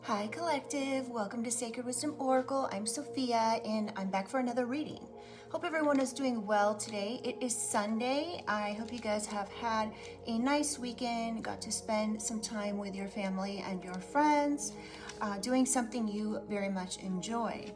Hi Collective, welcome to Sacred Wisdom Oracle. I'm Sophia and I'm back for another reading. Hope everyone is doing well today. It is Sunday. I hope you guys have had a nice weekend, got to spend some time with your family and your friends, doing something you very much enjoy.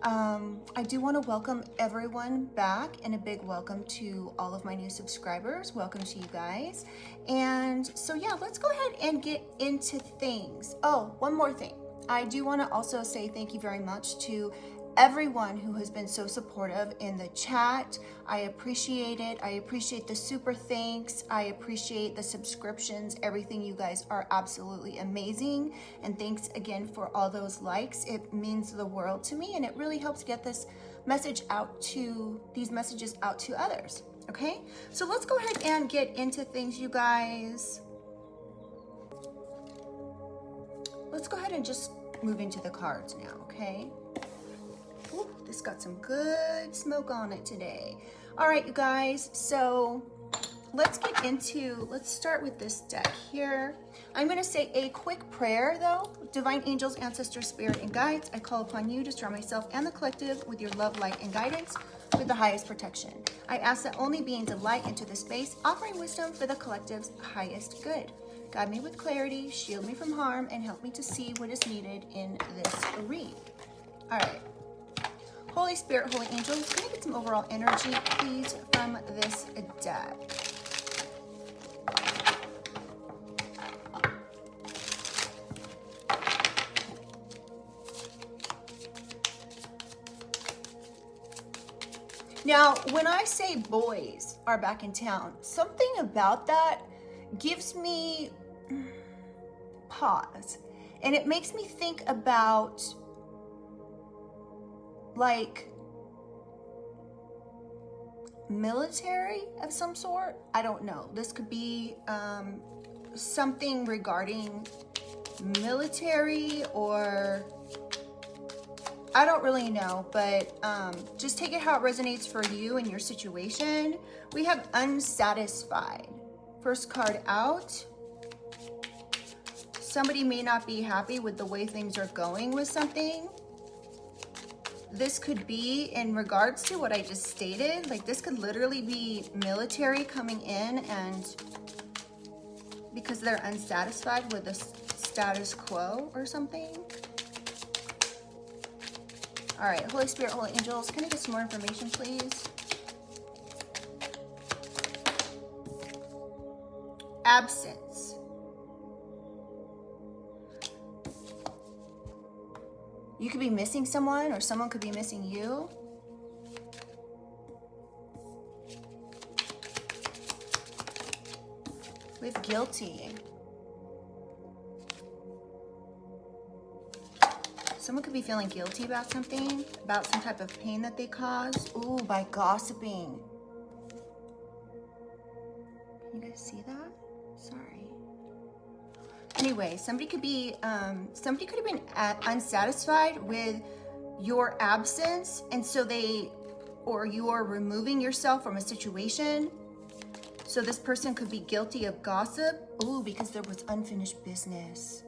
I do want to welcome everyone back and a big welcome to all of my new subscribers. Welcome to you guys. And so yeah, let's go ahead and get into things. Oh, one more thing. I do want to also say thank you very much to everyone who has been so supportive in the chat. I appreciate it. I appreciate the super thanks. I appreciate the subscriptions. Everything, you guys are absolutely amazing. And thanks again for all those likes. It means the world to me and it really helps get this message out to, these messages out to others. Okay, so let's go ahead and get into things, you guys. Let's go ahead and just move into the cards now, okay? Ooh, this got some good smoke on it today. All right, you guys, so let's start with this deck here. I'm gonna say a quick prayer though. Divine angels, ancestors, spirit, and guides, I call upon you to surround myself and the collective with your love, light, and guidance with the highest protection. I ask that only beings of light enter the space, offering wisdom for the collective's highest good. Guide me with clarity, shield me from harm, and help me to see what is needed in this read. All right. Holy Spirit, Holy Angels, can I get some overall energy, please, from this deck? Now, when I say boys are back in town, something about that gives me pause. And it makes me think about like military of some sort. I don't know. This could be something regarding military, or I don't really know, but just take it how it resonates for you and your situation. We have unsatisfied. First card out. Somebody may not be happy with the way things are going with something. This could be in regards to what I just stated. Like this could literally be military coming in and because they're unsatisfied with the status quo or something. All right, Holy Spirit, Holy Angels, can I get some more information, please? Absence. You could be missing someone or someone could be missing you. With guilty. Someone could be feeling guilty about something, about some type of pain that they caused. Ooh, by gossiping. Can you guys see that? Sorry. Anyway, somebody could have been unsatisfied with your absence, and so or you're removing yourself from a situation. So this person could be guilty of gossip. Ooh, because there was unfinished business.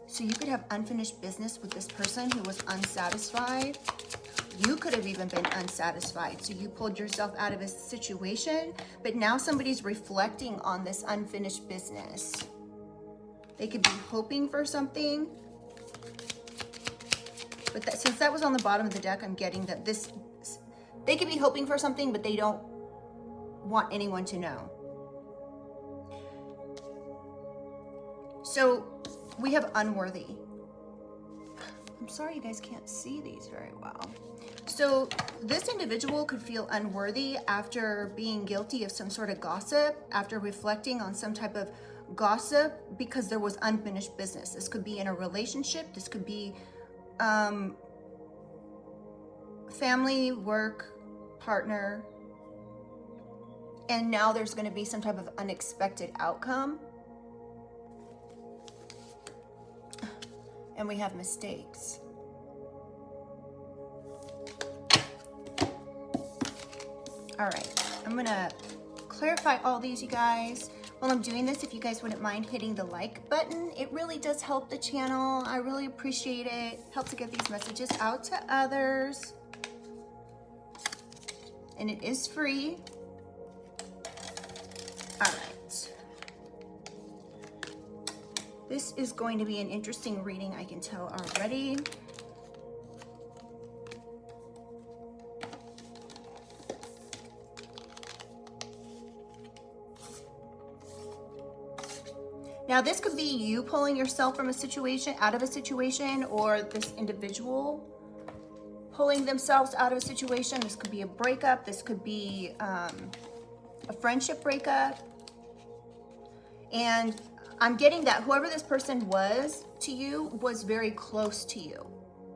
So you could have unfinished business with this person who was unsatisfied. You could have even been unsatisfied. So you pulled yourself out of a situation, but now somebody's reflecting on this unfinished business. They could be hoping for something. But since that was on the bottom of the deck, I'm getting that they could be hoping for something, but they don't want anyone to know. So we have unworthy. I'm sorry you guys can't see these very well. So this individual could feel unworthy after being guilty of some sort of gossip, after reflecting on some type of gossip because there was unfinished business. This could be in a relationship. This could be family, work, partner. And now there's going to be some type of unexpected outcome. And we have mistakes. All right, I'm gonna clarify all these, you guys. While I'm doing this, if you guys wouldn't mind hitting the like button, it really does help the channel. I really appreciate it. Helps to get these messages out to others. And it is free. All right. This is going to be an interesting reading, I can tell already. Now, this could be you pulling yourself from a situation, out of a situation, or this individual pulling themselves out of a situation. This could be a breakup. This could be a friendship breakup. And I'm getting that whoever this person was to you was very close to you.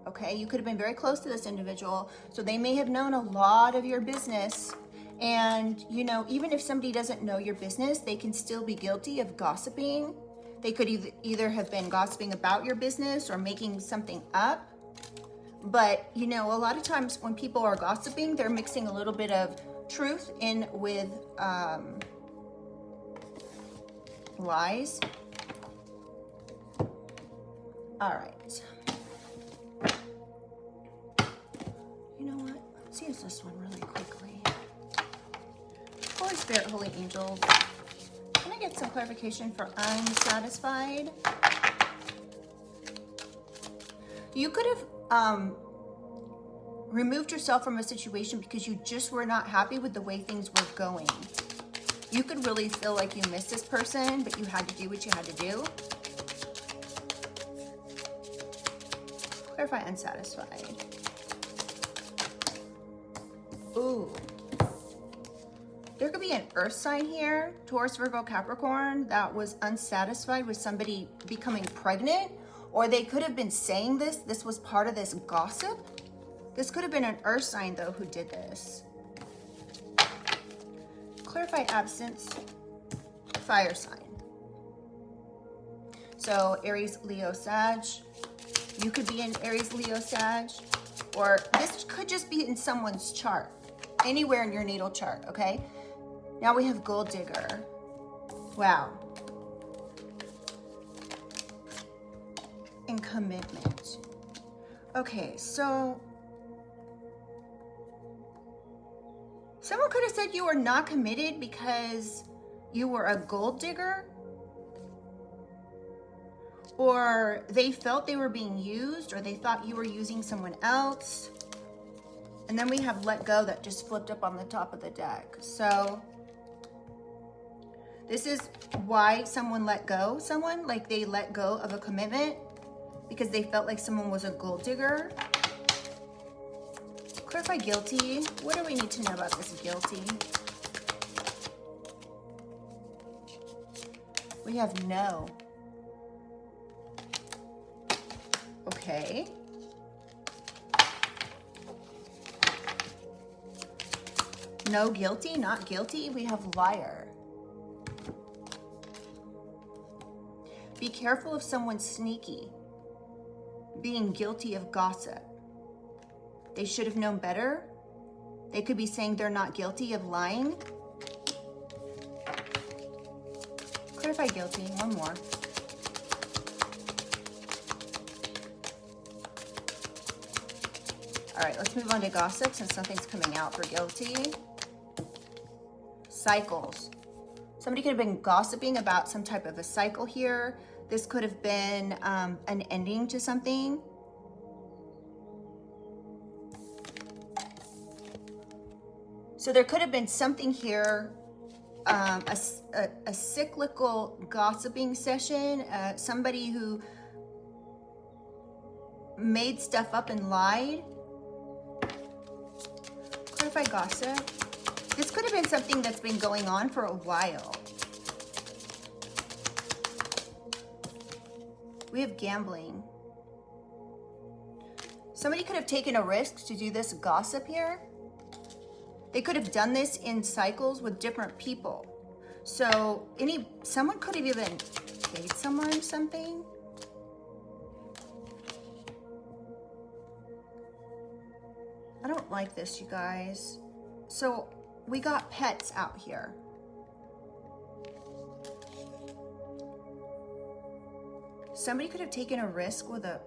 Okay, you could have been very close to this individual. So they may have known a lot of your business. And, you know, even if somebody doesn't know your business, they can still be guilty of gossiping. They could either have been gossiping about your business or making something up. But, you know, a lot of times when people are gossiping, they're mixing a little bit of truth in with lies. All right. You know what? Let's use this one really quickly. Holy Spirit, Holy Angels, can I get some clarification for unsatisfied? You could have removed yourself from a situation because you just were not happy with the way things were going. You could really feel like you missed this person, but you had to do what you had to do. Clarify unsatisfied. Ooh. There could be an earth sign here, Taurus, Virgo, Capricorn, that was unsatisfied with somebody becoming pregnant, or they could have been saying this. This was part of this gossip. This could have been an earth sign, though, who did this. Clarified absence, fire sign. So Aries, Leo, Sag. You could be in Aries, Leo, Sag, or this could just be in someone's chart, anywhere in your natal chart, okay? Now we have gold digger. Wow. And commitment. Okay, so someone could have said you were not committed because you were a gold digger, or they felt they were being used, or they thought you were using someone else. And then we have let go that just flipped up on the top of the deck. So this is why someone let go someone, like they let go of a commitment because they felt like someone was a gold digger. Clarify guilty. What do we need to know about this guilty? We have no. Okay. No guilty, not guilty. We have liar. Be careful if someone's sneaky, being guilty of gossip. They should have known better. They could be saying they're not guilty of lying. Clarify guilty, one more. All right, let's move on to gossip since something's coming out for guilty. Cycles. Somebody could have been gossiping about some type of a cycle here. This could have been an ending to something. So there could have been something here, a cyclical gossiping session, somebody who made stuff up and lied. Clarify gossip. This could have been something that's been going on for a while. We have gambling. Somebody could have taken a risk to do this gossip here. They could have done this in cycles with different people. So someone could have even paid someone something. I don't like this, you guys. So we got pets out here. Somebody could have taken a risk with a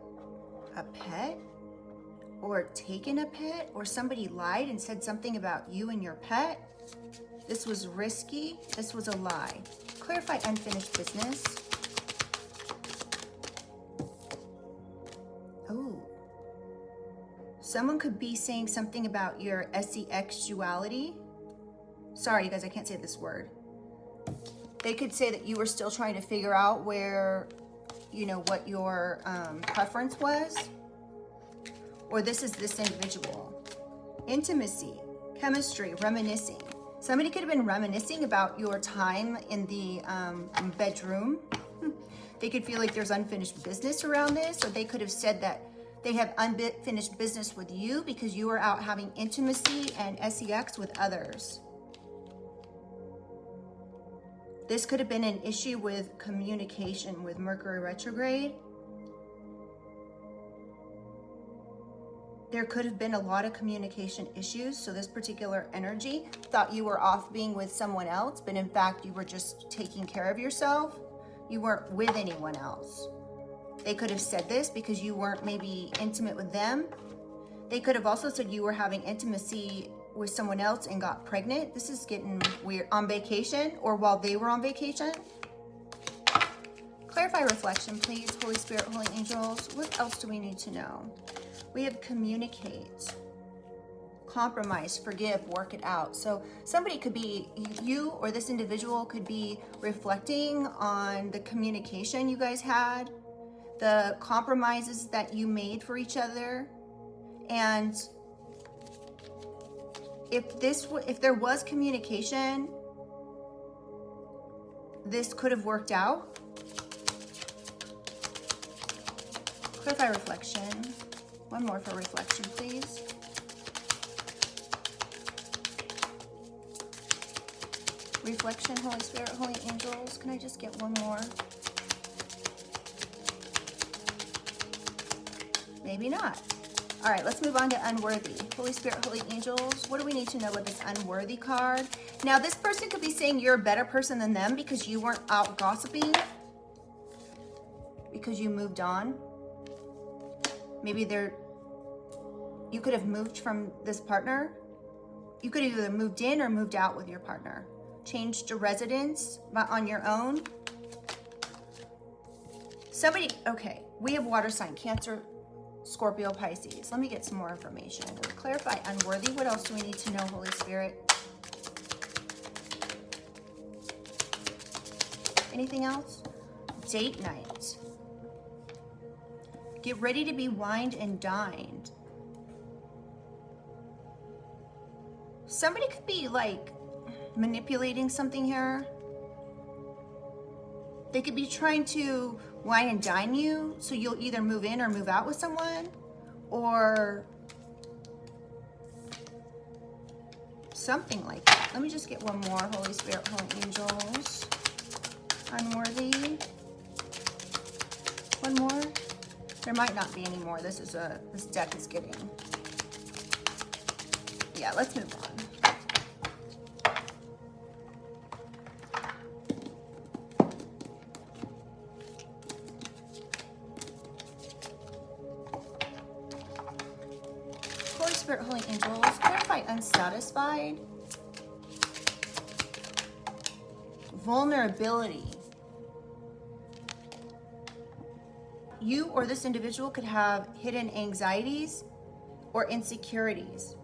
pet, or taken a pet, or somebody lied and said something about you and your pet. This was risky. This was a lie. Clarify unfinished business. Oh. Someone could be saying something about your sexuality. Sorry, you guys, I can't say this word. They could say that you were still trying to figure out where, you know, what your preference was. Or this is this individual. Intimacy, chemistry, reminiscing. Somebody could have been reminiscing about your time in the bedroom. They could feel like there's unfinished business around this, or they could have said that they have unfinished business with you because you were out having intimacy and sex with others. This could have been an issue with communication with Mercury retrograde. There could have been a lot of communication issues. So this particular energy thought you were off being with someone else, but in fact, you were just taking care of yourself. You weren't with anyone else. They could have said this because you weren't maybe intimate with them. They could have also said you were having intimacy with someone else and got pregnant. This is getting weird. On vacation, or while they were on vacation. Clarify reflection, please. Holy Spirit, Holy Angels. What else do we need to know? We have communicate, compromise, forgive, work it out. So somebody could be, you or this individual could be reflecting on the communication you guys had, the compromises that you made for each other. And if there was communication, this could have worked out. Clarify reflection. One more for reflection, please. Reflection, Holy Spirit, Holy Angels. Can I just get one more? Maybe not. All right, let's move on to unworthy. Holy Spirit, Holy Angels. What do we need to know with this unworthy card? Now, this person could be saying you're a better person than them because you weren't out gossiping, because you moved on. Maybe you could have moved from this partner. You could have either moved in or moved out with your partner. Changed your residence on your own. Okay, we have water sign, Cancer, Scorpio, Pisces. Let me get some more information. Clarify unworthy. What else do we need to know, Holy Spirit? Anything else? Date night. Get ready to be wined and dined. Somebody could be like manipulating something here. They could be trying to wine and dine you, so you'll either move in or move out with someone, or something like that. Let me just get one more. Holy Spirit, Holy Angels. Unworthy. One more. There might not be any more. This deck is getting. Yeah, let's move on. Holy Spirit, Holy Angels, clarify unsatisfied. Vulnerability. You or this individual could have hidden anxieties or insecurities.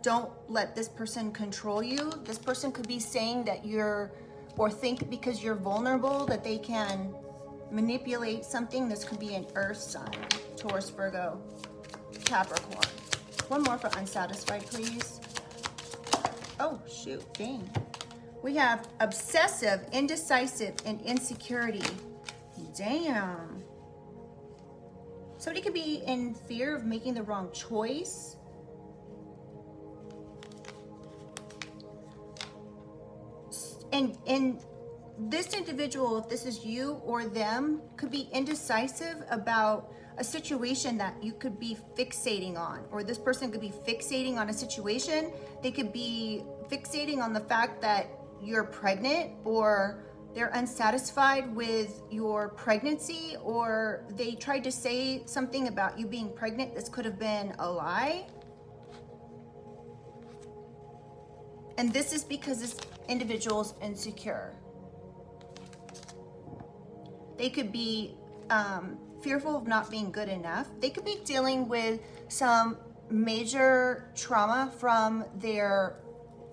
Don't let this person control you. This person could be saying that or think because you're vulnerable that they can manipulate something. This could be an earth sign, Taurus, Virgo, Capricorn. One more for unsatisfied, please. Oh, shoot, dang. We have obsessive, indecisive, and insecurity. Damn. Somebody could be in fear of making the wrong choice. And this individual, if this is you or them, could be indecisive about a situation that you could be fixating on, or this person could be fixating on a situation. They could be fixating on the fact that you're pregnant, or they're unsatisfied with your pregnancy, or they tried to say something about you being pregnant. This could have been a lie. And this is because this individual's insecure. They could be fearful of not being good enough. They could be dealing with some major trauma from their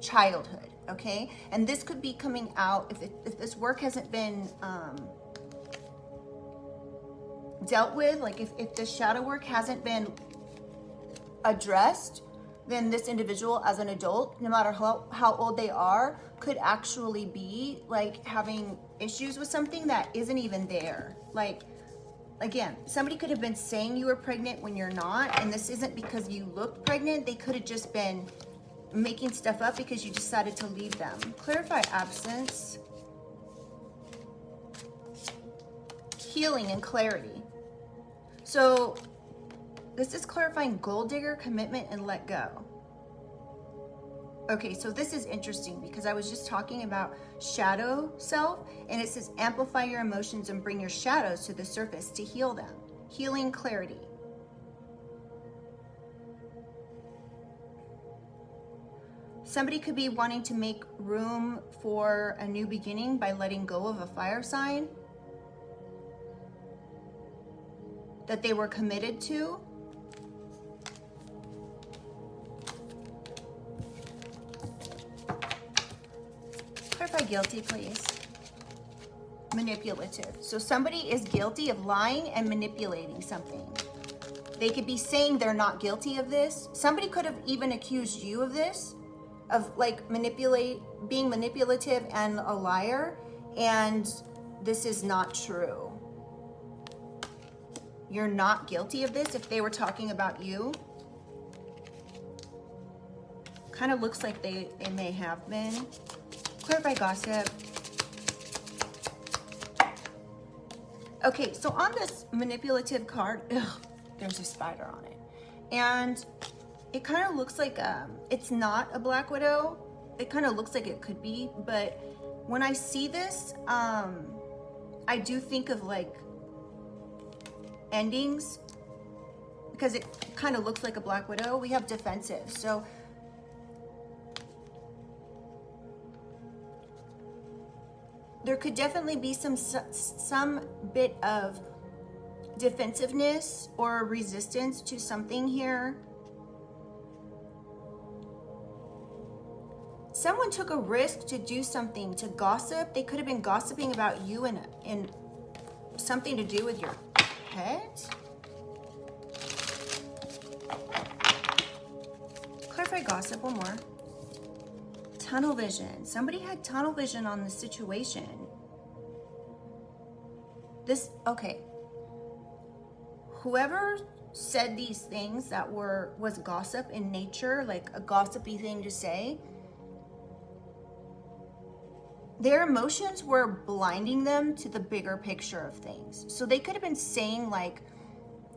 childhood, okay? And this could be coming out, if this work hasn't been dealt with, like if the shadow work hasn't been addressed, then this individual as an adult, no matter how old they are, could actually be like having issues with something that isn't even there. Like, again, somebody could have been saying you were pregnant when you're not, and this isn't because you looked pregnant. They could have just been making stuff up because you decided to leave them. Clarify absence. Healing and clarity. So this is clarifying gold digger, commitment, and let go. Okay, so this is interesting because I was just talking about shadow self, and it says amplify your emotions and bring your shadows to the surface to heal them. Healing, clarity. Somebody could be wanting to make room for a new beginning by letting go of a fire sign that they were committed to. Clarify guilty, please. Manipulative. So somebody is guilty of lying and manipulating something. They could be saying they're not guilty of this. Somebody could have even accused you of this, of like being manipulative and a liar, and this is not true. You're not guilty of this if they were talking about you. Kind of looks like they may have been. Clarify gossip. Okay, so on this manipulative card, there's a spider on it. And it kind of looks like, it's not a Black Widow. It kind of looks like it could be, but when I see this, I do think of like endings, because it kind of looks like a Black Widow. We have defensive, so there could definitely be some bit of defensiveness or resistance to something here. Someone took a risk to do something, to gossip. They could have been gossiping about you and something to do with your pet. Clarify gossip, one more. Tunnel vision. Somebody had tunnel vision on the situation. Okay. Whoever said these things that was gossip in nature, like a gossipy thing to say, their emotions were blinding them to the bigger picture of things. So they could have been saying like,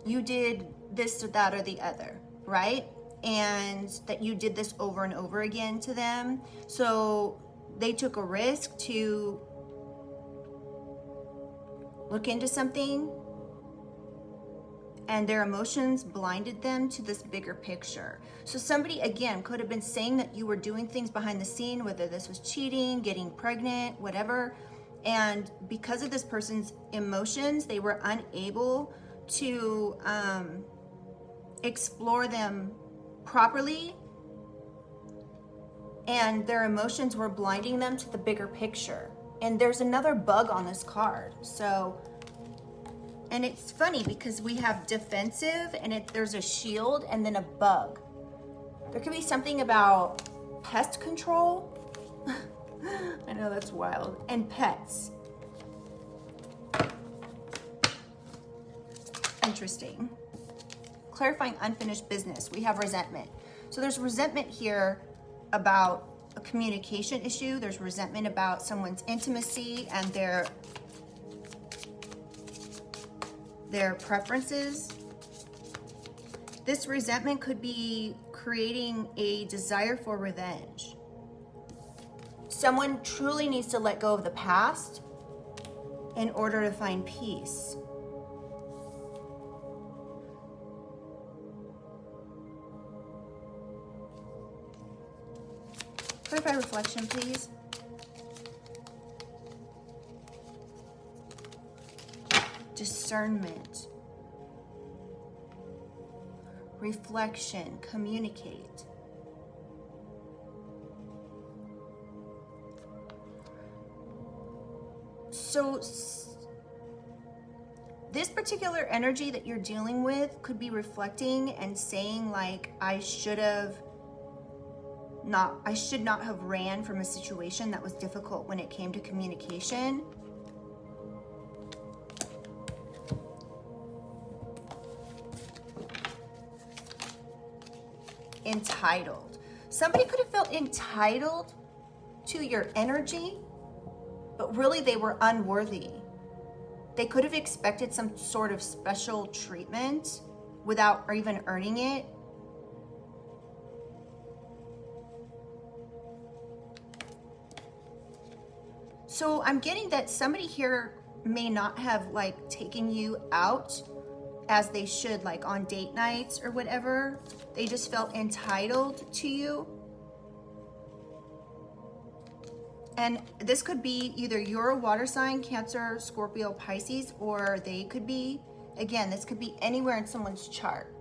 you did this or that or the other, right? And that you did this over and over again to them. So they took a risk to look into something, and their emotions blinded them to this bigger picture. So somebody, again, could have been saying that you were doing things behind the scene, whether this was cheating, getting pregnant, whatever. And because of this person's emotions, they were unable to explore them properly, and their emotions were blinding them to the bigger picture. And there's another bug on this card. So, and it's funny because we have defensive, and there's a shield and then a bug. There could be something about pest control. I know that's wild. And pets. Interesting. Clarifying unfinished business. We have resentment. So there's resentment here about a communication issue. There's resentment about someone's intimacy and their preferences. This resentment could be creating a desire for revenge. Someone truly needs to let go of the past in order to find peace. Clarify reflection, please. Discernment. Reflection. Communicate. So this particular energy that you're dealing with could be reflecting and saying like, I should not have ran from a situation that was difficult when it came to communication. Entitled. Somebody could have felt entitled to your energy, but really they were unworthy. They could have expected some sort of special treatment without or even earning it. So I'm getting that somebody here may not have like taken you out as they should, like on date nights or whatever. They just felt entitled to you. And this could be either you're a water sign, Cancer, Scorpio, Pisces, or they could be, again, this could be anywhere in someone's chart.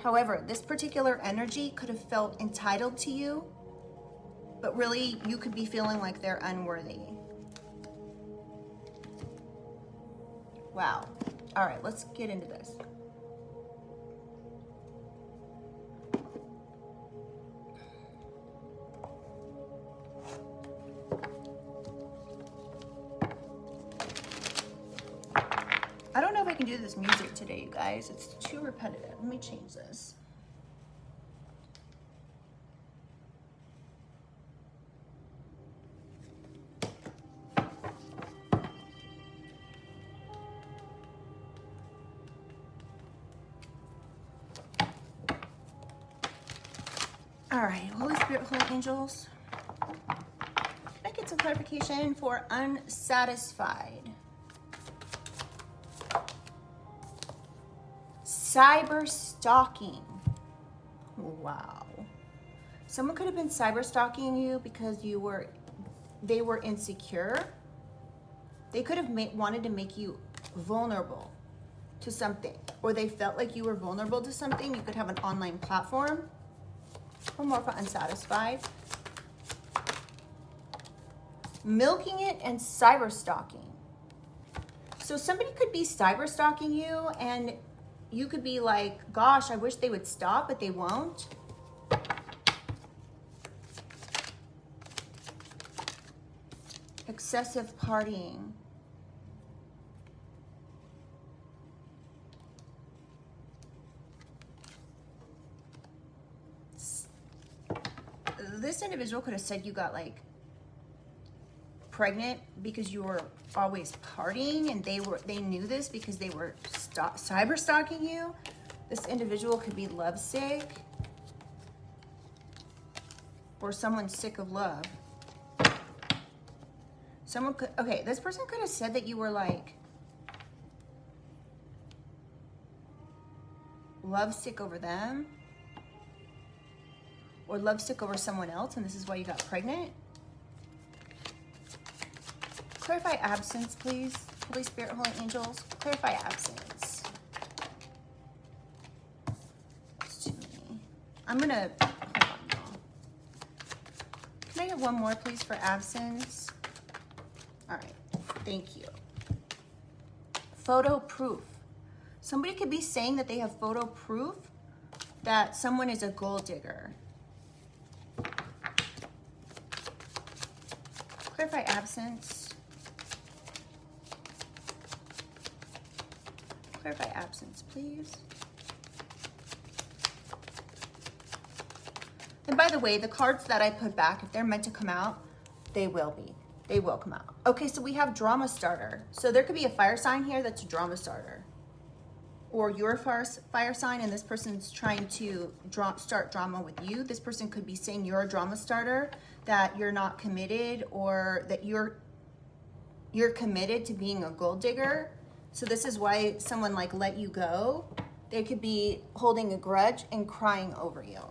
However, this particular energy could have felt entitled to you, but really you could be feeling like they're unworthy. Wow. All right, let's get into this. I don't know if I can do this music today, you guys. It's too repetitive. Let me change this. All right, Holy Spirit, Holy Angels. Can I get some clarification for unsatisfied? Cyber-stalking. Wow. Someone could have been cyber-stalking you because they were insecure. They could have wanted to make you vulnerable to something, or they felt like you were vulnerable to something. You could have an online platform. One more for unsatisfied. Milking it and cyber-stalking. So somebody could be cyber-stalking you and you could be like, gosh, I wish they would stop, but they won't. Excessive partying. This individual could have said you got like pregnant because you were always partying, and they knew this because they were cyber stalking you. This individual could be lovesick, or someone sick of love. Someone could, okay, this person could have said that you were like lovesick over them, or lovesick over someone else, and this is why you got pregnant. Clarify absence, please. Holy Spirit, Holy Angels, clarify absence. It's too many. I'm gonna, hold on, y'all. Can I get one more, please, for absence? All right, thank you. Photo proof. Somebody could be saying that they have photo proof that someone is a gold digger. Clarify absence. Clarify absence, please. And by the way, the cards that I put back, if they're meant to come out, they will be. They will come out. Okay, so we have drama starter. So there could be a fire sign here that's a drama starter. Or you're a fire sign and this person's trying to start drama with you. This person could be saying you're a drama starter, that you're not committed, or that you're you're committed to being a gold digger. So this is why someone like let you go. They could be holding a grudge and crying over you.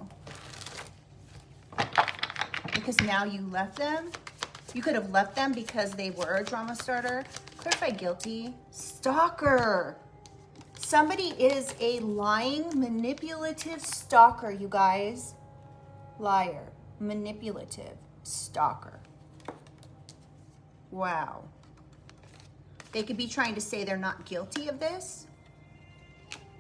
Because now you left them. You could have left them because they were a drama starter. Clarify guilty. Stalker. Somebody is a lying, manipulative stalker, you guys. Liar, manipulative, stalker. Wow. They could be trying to say they're not guilty of this,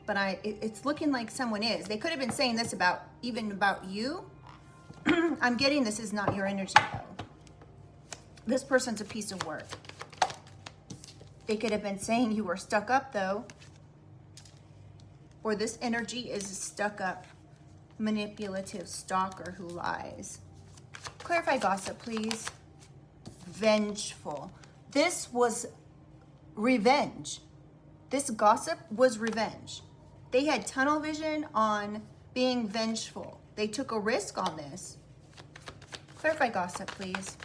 but it's looking like someone is. They could have been saying this even about you. I'm getting this is not your energy though. This person's a piece of work. They could have been saying you were stuck up though. Or this energy is a stuck up, manipulative stalker who lies. Clarify gossip, please. Vengeful. This was revenge. This gossip was revenge. They had tunnel vision on being vengeful. They took a risk on this. Clarify gossip, please.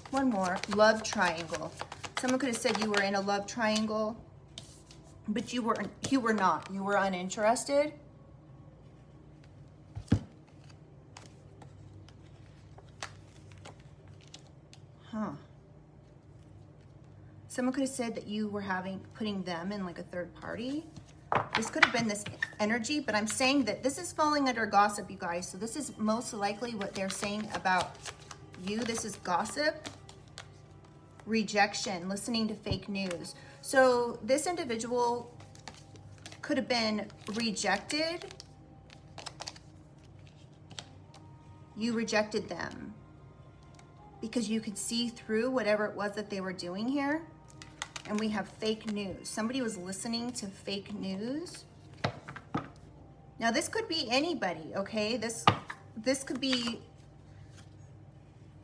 One more. Love triangle. Someone could have said you were in a love triangle, but you were not. You were uninterested. Someone could have said that you were putting them in like a third party. This could have been this energy, but I'm saying that this is falling under gossip, you guys. So this is most likely what they're saying about you. This is gossip. Rejection, listening to fake news. So this individual could have been rejected. You rejected them because you could see through whatever it was that they were doing here. And we have fake news. Somebody was listening to fake news. Now this could be anybody, okay? This could be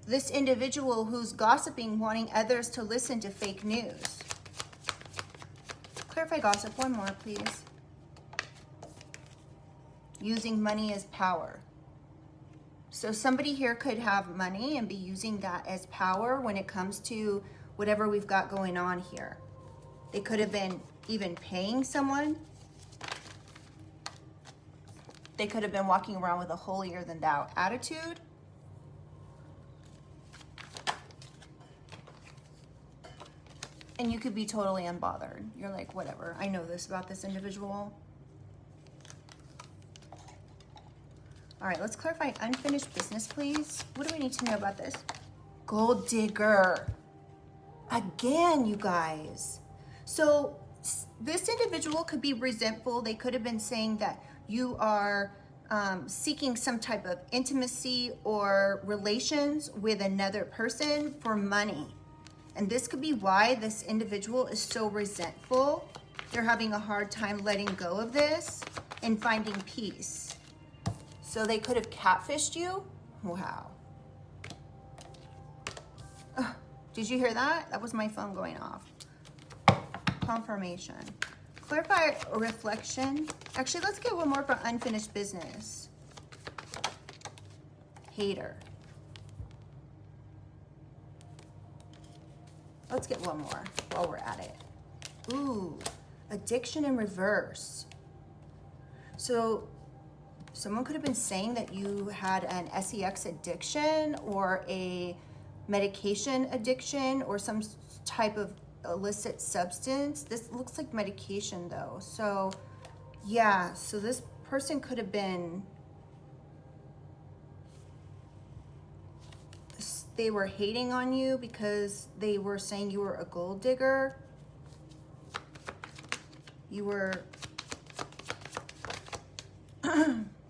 this individual who's gossiping, wanting others to listen to fake news. Clarify gossip, one more, please. Using money as power. So somebody here could have money and be using that as power when it comes to whatever we've got going on here. They could have been even paying someone. They could have been walking around with a holier than thou attitude. And you could be totally unbothered. You're like, whatever, I know this about this individual. All right, let's clarify unfinished business, please. What do we need to know about this? Gold digger. Again, you guys. So this individual could be resentful. They could have been saying that you are seeking some type of intimacy or relations with another person for money. And this could be why this individual is so resentful. They're having a hard time letting go of this and finding peace. So they could have catfished you. Wow. Ugh. Did you hear that? That was my phone going off. Confirmation. Clarify reflection. Actually, let's get one more for unfinished business. Hater. Let's get one more while we're at it. Ooh, addiction in reverse. So someone could have been saying that you had an sex addiction or a medication addiction or some type of illicit substance. This looks like medication though. So yeah, so this person could have been, they were hating on you because they were saying you were a gold digger. You were,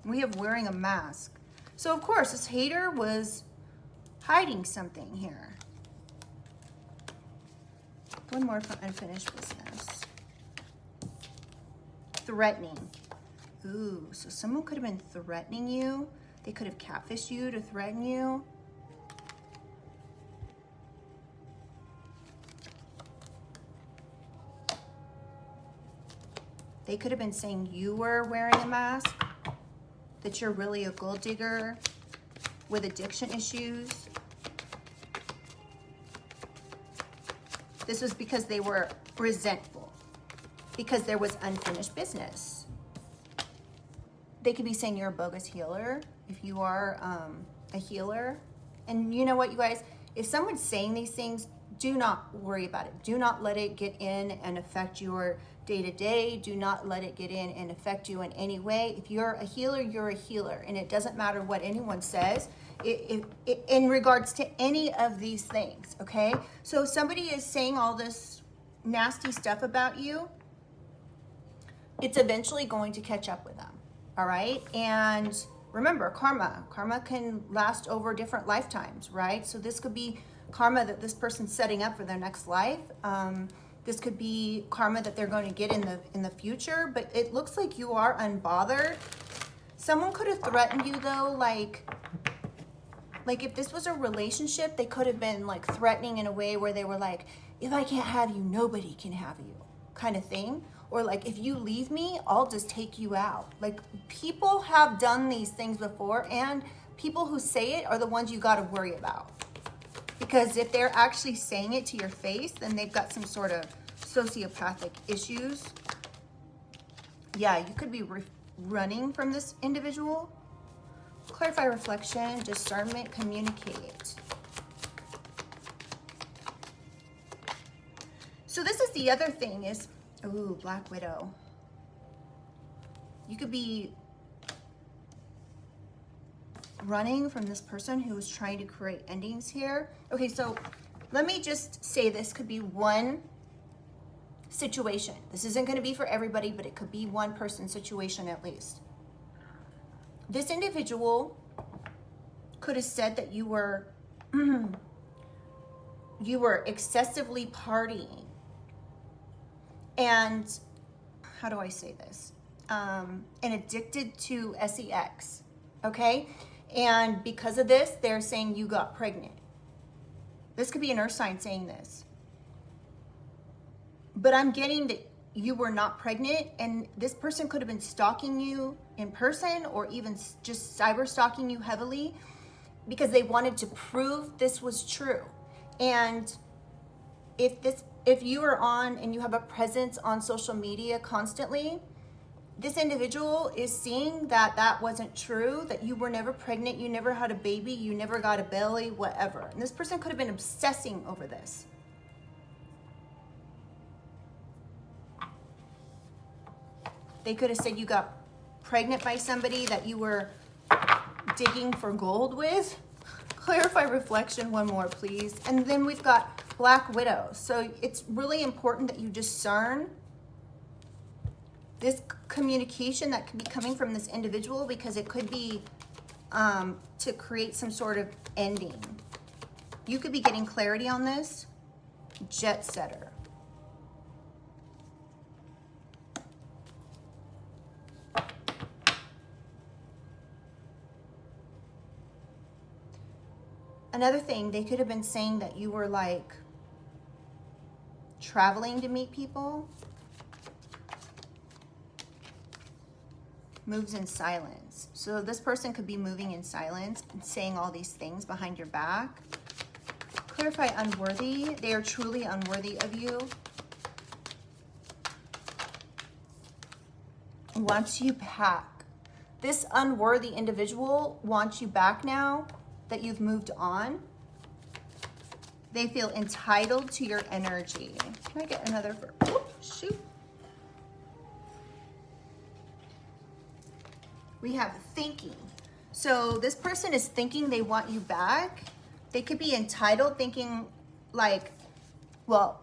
we have wearing a mask. So of course this hater was hiding something here. One more for unfinished business. Threatening. Ooh, so someone could have been threatening you. They could have catfished you to threaten you. They could have been saying you were wearing a mask, that you're really a gold digger with addiction issues. This was because they were resentful, because there was unfinished business. They could be saying you're a bogus healer if you are a healer. And you know what, you guys? If someone's saying these things, do not worry about it. Do not let it get in and affect your day-to-day. Do not let it get in and affect you in any way. If you're a healer, you're a healer. And it doesn't matter what anyone says in regards to any of these things, okay? So if somebody is saying all this nasty stuff about you, it's eventually going to catch up with them, all right? And remember, karma can last over different lifetimes, right? So this could be karma that this person's setting up for their next life. This could be karma that they're going to get in the future, but it looks like you are unbothered. Someone could have threatened you though, like if this was a relationship, they could have been like threatening in a way where they were like, if I can't have you, nobody can have you, kind of thing. Or like, if you leave me, I'll just take you out. Like, people have done these things before, and people who say it are the ones you got to worry about. Because if they're actually saying it to your face, then they've got some sort of sociopathic issues. Yeah, you could be running from this individual. Clarify, reflection, discernment, communicate. So this is the other thing is, ooh, Black Widow. You could be running from this person who is trying to create endings here. Okay, so let me just say this could be one situation. This isn't going to be for everybody, but it could be one person's situation at least. This individual could have said that you were excessively partying. And how do I say this? And addicted to sex, okay? And because of this, they're saying you got pregnant. This could be an earth sign saying this. But I'm getting that you were not pregnant, and this person could have been stalking you in person or even just cyber stalking you heavily because they wanted to prove this was true. And if you are on and you have a presence on social media constantly, this individual is seeing that that wasn't true, that you were never pregnant, you never had a baby, you never got a belly, whatever. And this person could have been obsessing over this. They could have said you got pregnant by somebody that you were digging for gold with. Clarify, reflection, one more, please. And then we've got Black Widow. So it's really important that you discern this communication that could be coming from this individual, because it could be to create some sort of ending. You could be getting clarity on this. Jet setter. Another thing, they could have been saying that you were like traveling to meet people. Moves in silence. So this person could be moving in silence and saying all these things behind your back. Clarify, unworthy. They are truly unworthy of you. Wants you back. This unworthy individual wants you back now that you've moved on. They feel entitled to your energy. Can I get another? Shoot. We have thinking. So this person is thinking they want you back. They could be entitled, thinking like, well,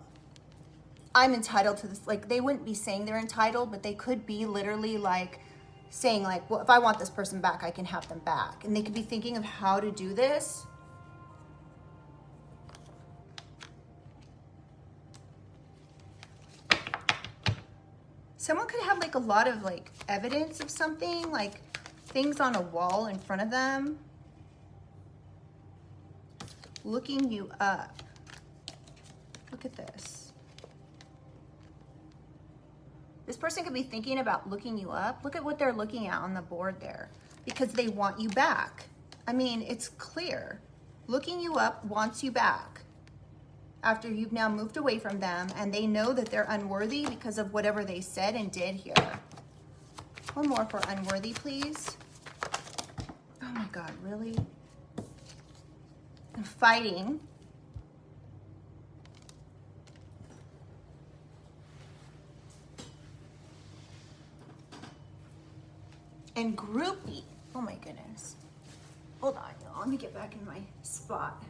I'm entitled to this. Like, they wouldn't be saying they're entitled, but they could be literally like saying like, well, if I want this person back, I can have them back. And they could be thinking of how to do this. Someone could have like a lot of like evidence of something, like things on a wall in front of them. Looking you up. Look at this. This person could be thinking about looking you up. Look at what they're looking at on the board there, because they want you back. I mean, it's clear. Looking you up wants you back. after you've now moved away from them and they know that they're unworthy because of whatever they said and did here. One more for unworthy, please. Oh my God, really? Fighting. And groupie. Oh my goodness. Hold on, y'all. Let me get back in my spot.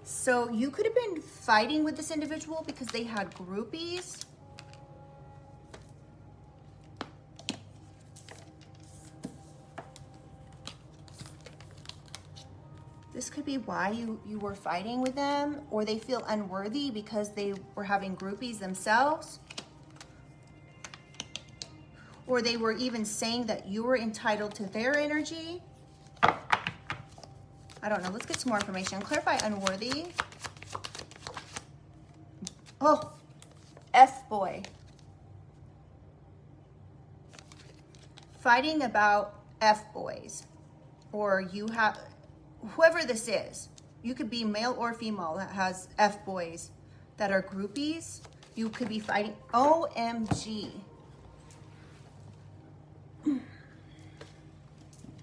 So you could have been fighting with this individual because they had groupies. This could be why you were fighting with them, or they feel unworthy because they were having groupies themselves. Or they were even saying that you were entitled to their energy. I don't know. Let's get some more information. Clarify unworthy. Oh, F-boy. Fighting about F-boys. Or you have, whoever this is, you could be male or female that has F-boys that are groupies. You could be fighting. OMG.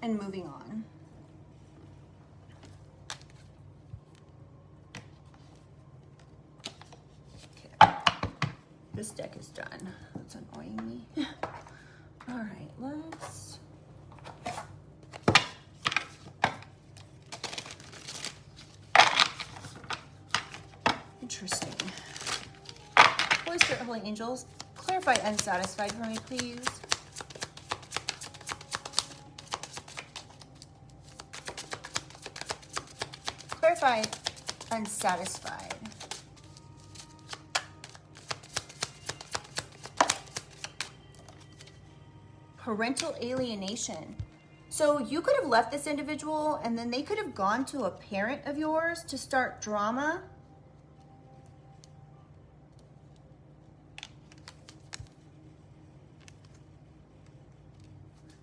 And moving on. Okay. This deck is done. That's annoying me. All right, let's... Interesting. Holy Spirit, Holy Angels, clarify unsatisfied for me, please. Clarify unsatisfied. Parental alienation. So you could have left this individual and then they could have gone to a parent of yours to start drama.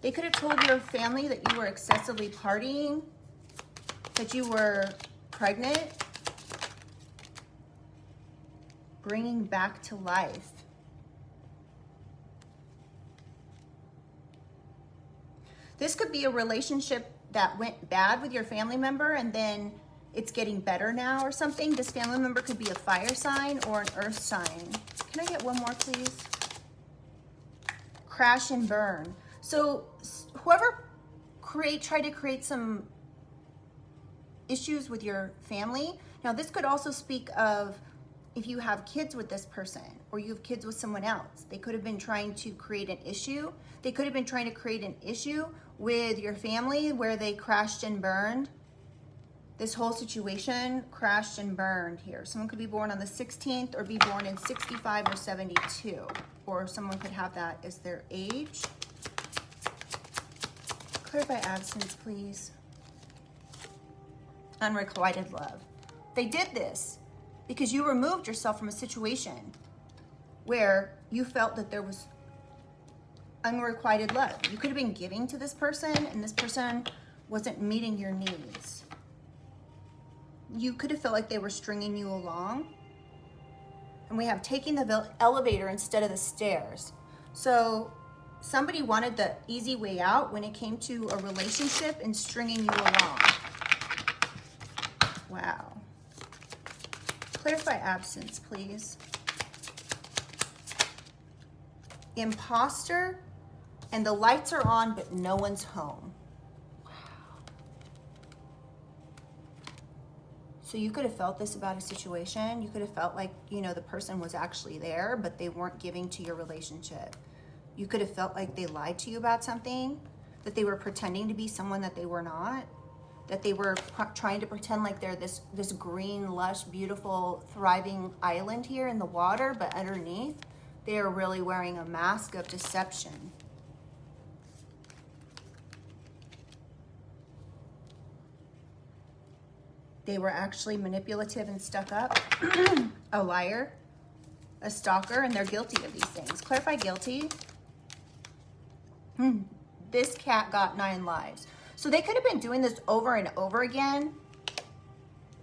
They could have told your family that you were excessively partying, that you were pregnant, bringing back to life. This could be a relationship that went bad with your family member and then it's getting better now or something. This family member could be a fire sign or an earth sign. Can I get one more, please? Crash and burn. So whoever tried to create some issues with your family. Now this could also speak of if you have kids with this person or you have kids with someone else. They could have been trying to create an issue. They could have been trying to create an issue with your family where they crashed and burned. This whole situation crashed and burned here. Someone could be born on the 16th or be born in 65 or 72. Or someone could have that as their age. Clarify absence, please. Unrequited love. They did this because you removed yourself from a situation where you felt that there was unrequited love. You could have been giving to this person and this person wasn't meeting your needs. You could have felt like they were stringing you along. And we have taking the elevator instead of the stairs. So somebody wanted the easy way out when it came to a relationship and stringing you along. Wow. Clarify absence, please. Imposter, and the lights are on, but no one's home. Wow. So you could have felt this about a situation. You could have felt like, you know, the person was actually there, but they weren't giving to your relationship. You could have felt like they lied to you about something, that they were pretending to be someone that they were not, that they were trying to pretend like they're this green, lush, beautiful, thriving island here in the water, but underneath, they are really wearing a mask of deception. They were actually manipulative and stuck up, a liar, a stalker, and they're guilty of these things. Clarify guilty. This cat got 9 lives. So they could have been doing this over and over again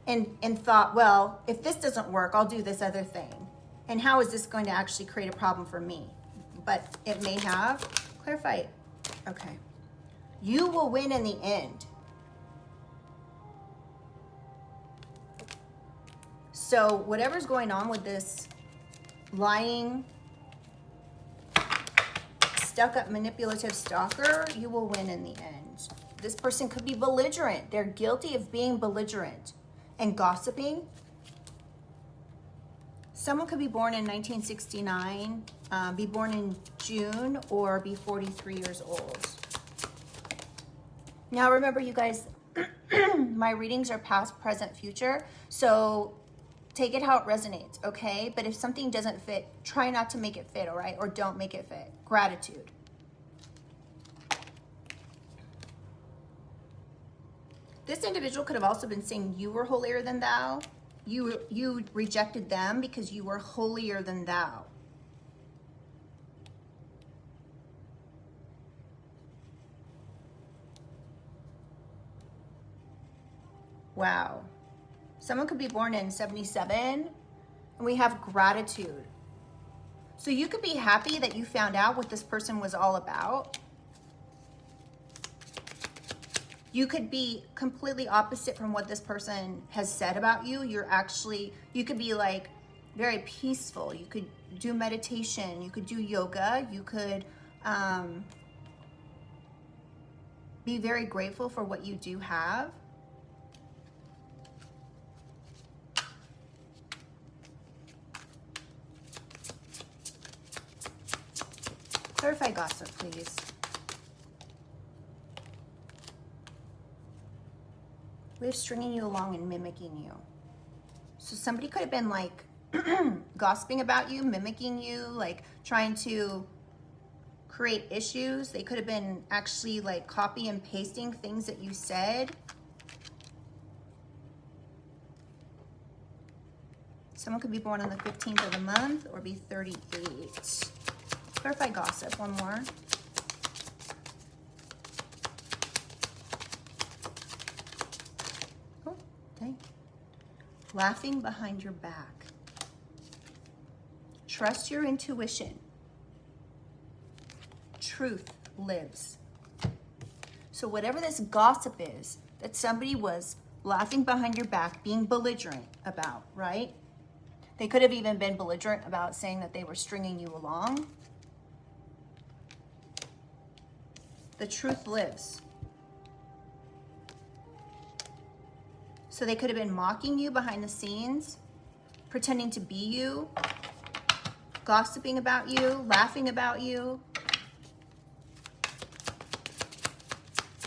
and thought, well, if this doesn't work, I'll do this other thing. And how is this going to actually create a problem for me? But it may have. Clarify it. Okay. You will win in the end. So whatever's going on with this lying, stuck-up, manipulative stalker, you will win in the end. This person could be belligerent. They're guilty of being belligerent and gossiping. Someone could be born in 1969, be born in June, or be 43 years old. Now remember, you guys, my readings are past, present, future. So take it how it resonates, okay? But if something doesn't fit, try not to make it fit, all right? Or don't make it fit. Gratitude. This individual could have also been saying you were holier than thou. You rejected them because you were holier than thou. Wow. Someone could be born in 77, and we have gratitude. So you could be happy that you found out what this person was all about. You could be completely opposite from what this person has said about you. You could be like very peaceful. You could do meditation. You could do yoga. You could be very grateful for what you do have. Clarify gossip, please. We have stringing you along and mimicking you. So somebody could have been like gossiping about you, mimicking you, like trying to create issues. They could have been actually like copy and pasting things that you said. Someone could be born on the 15th of the month or be 38. Clarify gossip, one more. Oh, dang. Laughing behind your back. Trust your intuition. Truth lives. So whatever this gossip is that somebody was laughing behind your back, being belligerent about, right? They could have even been belligerent about saying that they were stringing you along. The truth lives. So they could have been mocking you behind the scenes, pretending to be you, gossiping about you, laughing about you,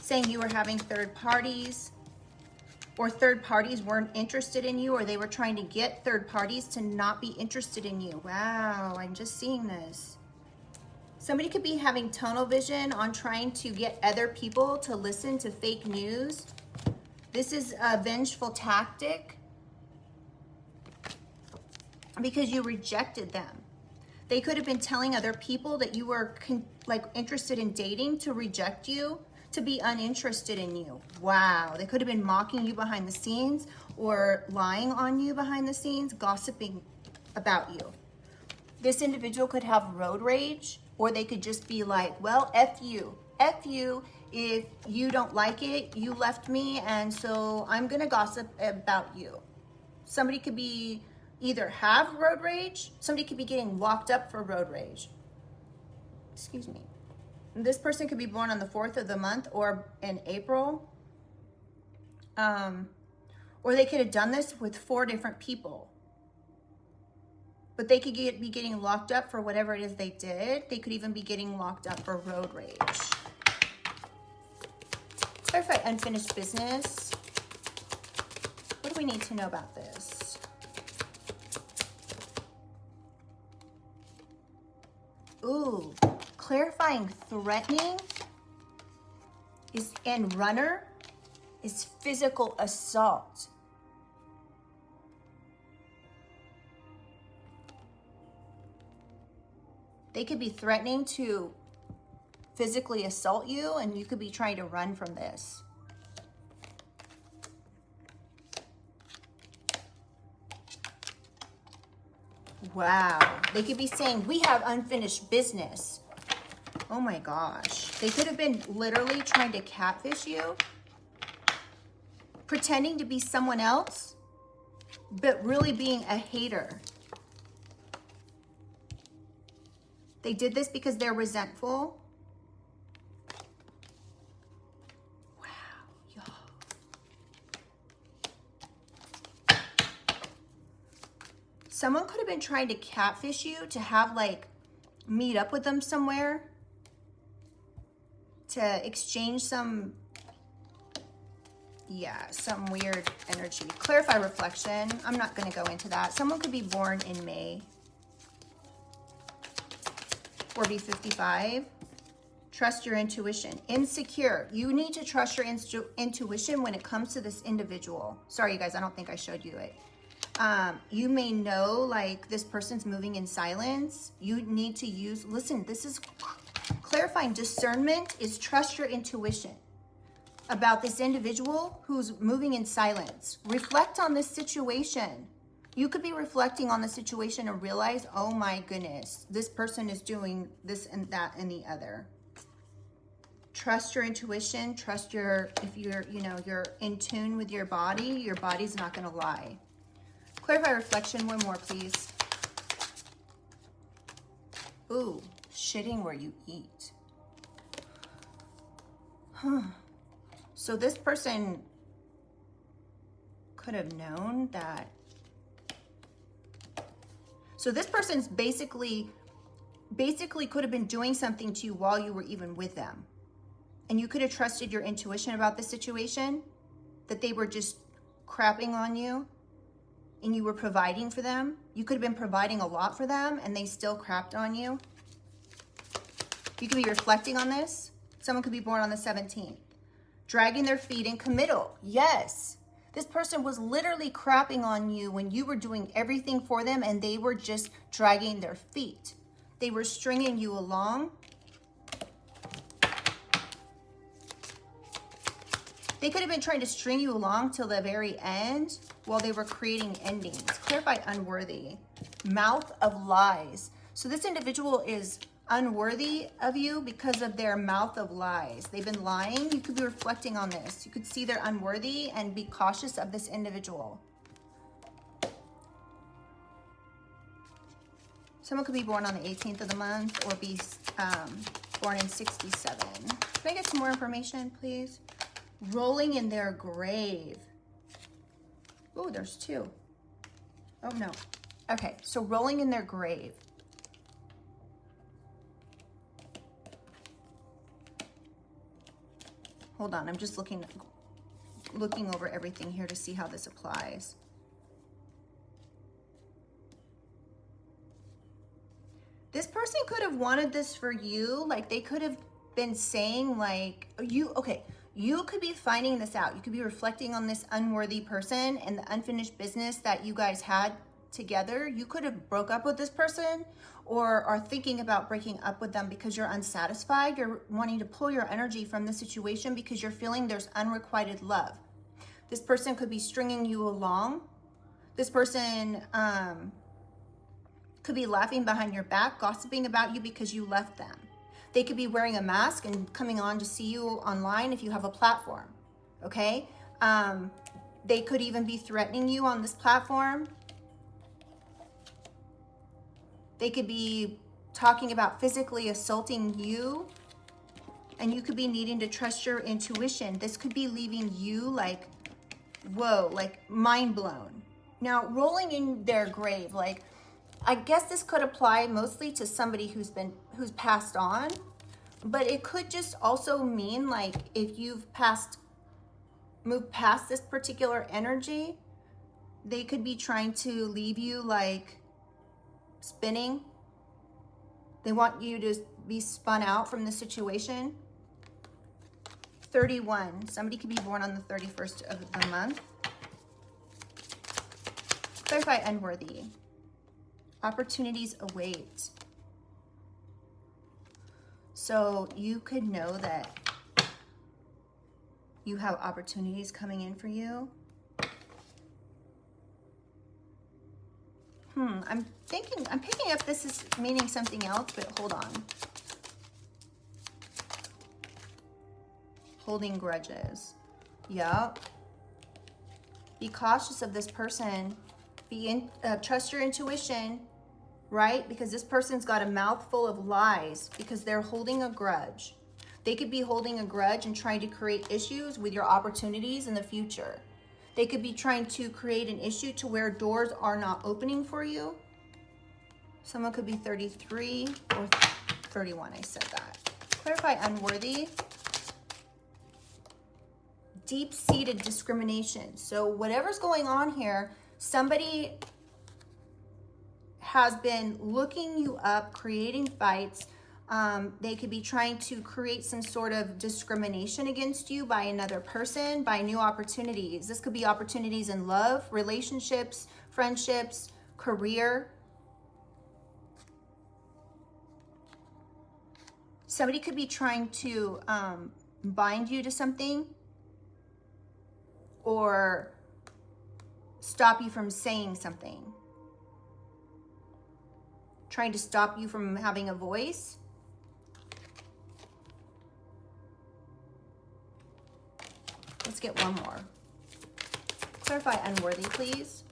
saying you were having third parties, or third parties weren't interested in you, or they were trying to get third parties to not be interested in you. Wow, I'm just seeing this. Somebody could be having tunnel vision on trying to get other people to listen to fake news. This is a vengeful tactic because you rejected them. They could have been telling other people that you were interested in dating to reject you, to be uninterested in you. Wow. They could have been mocking you behind the scenes or lying on you behind the scenes, gossiping about you. This individual could have road rage, or they could just be like, well, F you. F you. If you don't like it, you left me, and so I'm going to gossip about you. Somebody could be either have road rage, somebody could be getting locked up for road rage. Excuse me. This person could be born on the 4th of the month or in April. Or they could have done this with 4 different people. But they could be getting locked up for whatever it is they did. They could even be getting locked up for road rage. Clarify unfinished business. What do we need to know about this? Ooh, clarifying threatening and runner is physical assault. They could be threatening to physically assault you, and you could be trying to run from this. Wow. They could be saying, we have unfinished business. Oh my gosh. They could have been literally trying to catfish you, pretending to be someone else, but really being a hater. They did this because they're resentful. Wow, y'all. Someone could have been trying to catfish you to have like meet up with them somewhere to exchange some, some weird energy. Clarify reflection. I'm not going to go into that. Someone could be born in May or be 55. Trust your intuition. Insecure. You need to trust your intuition when it comes to this individual. Sorry, you guys, I don't think I showed you it. You may know like this person's moving in silence. You need to use, listen, this is clarifying. Discernment is trust your intuition about this individual who's moving in silence. Reflect on this situation. You could be reflecting on the situation and realize, oh my goodness, this person is doing this and that and the other. Trust your intuition. Trust your, if you're, you're in tune with your body's not going to lie. Clarify reflection. One more, please. Ooh, shitting where you eat. So this person could have known that. So this person's basically could have been doing something to you while you were even with them. And you could have trusted your intuition about the situation, that they were just crapping on you and you were providing for them. You could have been providing a lot for them and they still crapped on you. You could be reflecting on this. Someone could be born on the 17th. Dragging their feet in committal. Yes. This person was literally crapping on you when you were doing everything for them and they were just dragging their feet. They were stringing you along. They could have been trying to string you along till the very end while they were creating endings. Clarify unworthy. Mouth of lies. So this individual is unworthy of you because of their mouth of lies. They've been lying. You could be reflecting on this. You could see they're unworthy and be cautious of this individual. Someone could be born on the 18th of the month or be born in 67. Can I get some more information, please? Rolling in their grave. Oh, there's two. Oh, no. Okay, so rolling in their grave. Hold on, I'm just looking over everything here to see how this applies. This person could have wanted this for you. Like they could have been saying like, you could be finding this out. You could be reflecting on this unworthy person and the unfinished business that you guys had together. You could have broke up with this person or are thinking about breaking up with them because you're unsatisfied. You're wanting to pull your energy from the situation because you're feeling there's unrequited love. This person could be stringing you along. This person could be laughing behind your back, gossiping about you because you left them. They could be wearing a mask and coming on to see you online if you have a platform, okay? They could even be threatening you on this platform. They could be talking about physically assaulting you, and you could be needing to trust your intuition. This could be leaving you like, whoa, like mind blown. Now, rolling in their grave, like, I guess this could apply mostly to somebody who's passed on, but it could just also mean like if you've moved past this particular energy, they could be trying to leave you like spinning. They want you to be spun out from the situation. 31, somebody could be born on the 31st of the month. Clarify unworthy. Opportunities await. So you could know that you have opportunities coming in for you. I'm picking up this is meaning something else, but hold on. Holding grudges. Yep. Be cautious of this person. Trust your intuition, right? Because this person's got a mouthful of lies because they're holding a grudge. They could be holding a grudge and trying to create issues with your opportunities in the future. They could be trying to create an issue to where doors are not opening for you. Someone could be 33 or 31, I said that. Clarify unworthy. Deep-seated discrimination. So whatever's going on here, somebody has been looking you up, creating fights. They could be trying to create some sort of discrimination against you by another person, by new opportunities. This could be opportunities in love, relationships, friendships, career. Somebody could be trying to bind you to something or stop you from saying something. Trying to stop you from having a voice. Let's get one more. Clarify unworthy, please.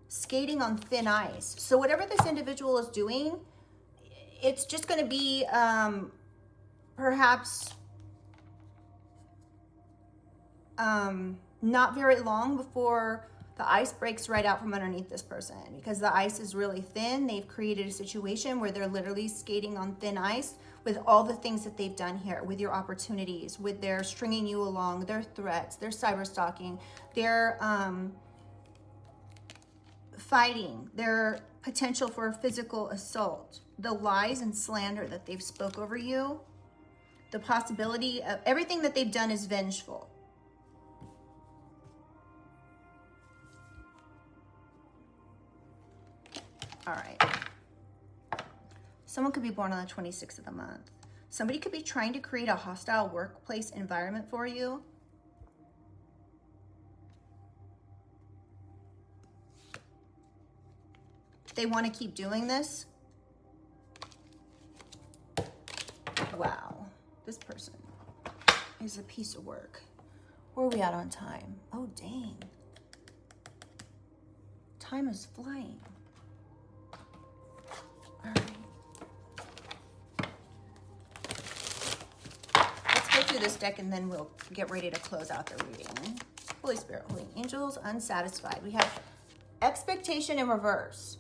Skating on thin ice. So whatever this individual is doing, it's just going to be perhaps not very long before the ice breaks right out from underneath this person, because the ice is really thin. They've created a situation where they're literally skating on thin ice with all the things that they've done here, with your opportunities, with their stringing you along, their threats, their cyber-stalking, their fighting, their potential for physical assault, the lies and slander that they've spoke over you, the possibility of everything that they've done is vengeful. All right. Someone could be born on the 26th of the month. Somebody could be trying to create a hostile workplace environment for you. They want to keep doing this. Wow. This person is a piece of work. Where are we at on time? Oh, dang. Time is flying. All right. Let's go through this deck and then we'll get ready to close out the reading. Holy Spirit, Holy Angels, unsatisfied. We have expectation in reverse.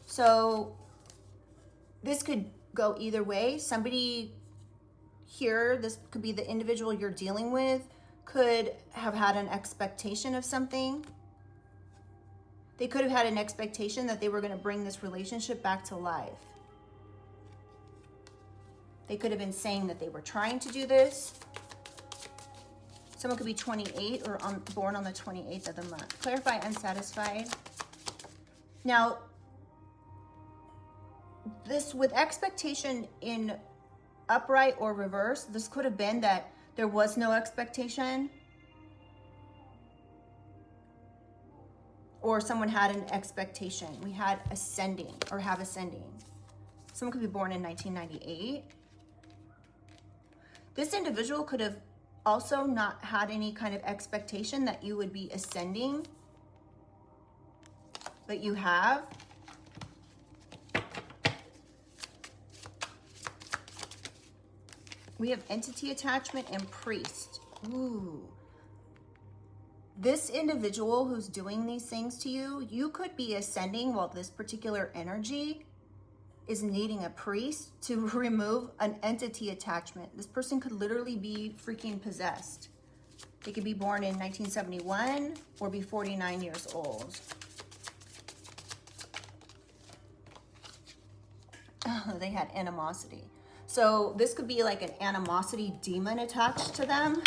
So this could go either way. Somebody here, this could be the individual you're dealing with, could have had an expectation of something. They could have had an expectation that they were going to bring this relationship back to life. They could have been saying that they were trying to do this. Someone could be 28 or born on the 28th of the month. Clarify unsatisfied. Now, this with expectation in upright or reverse, this could have been that there was no expectation. Or someone had an expectation. We had ascending or have ascending. Someone could be born in 1998. This individual could have also not had any kind of expectation that you would be ascending, but you have. We have entity attachment and priest. Ooh. This individual who's doing these things to you, you could be ascending while this particular energy is needing a priest to remove an entity attachment. This person could literally be freaking possessed. They could be born in 1971 or be 49 years old. Oh, they had animosity. So this could be like an animosity demon attached to them.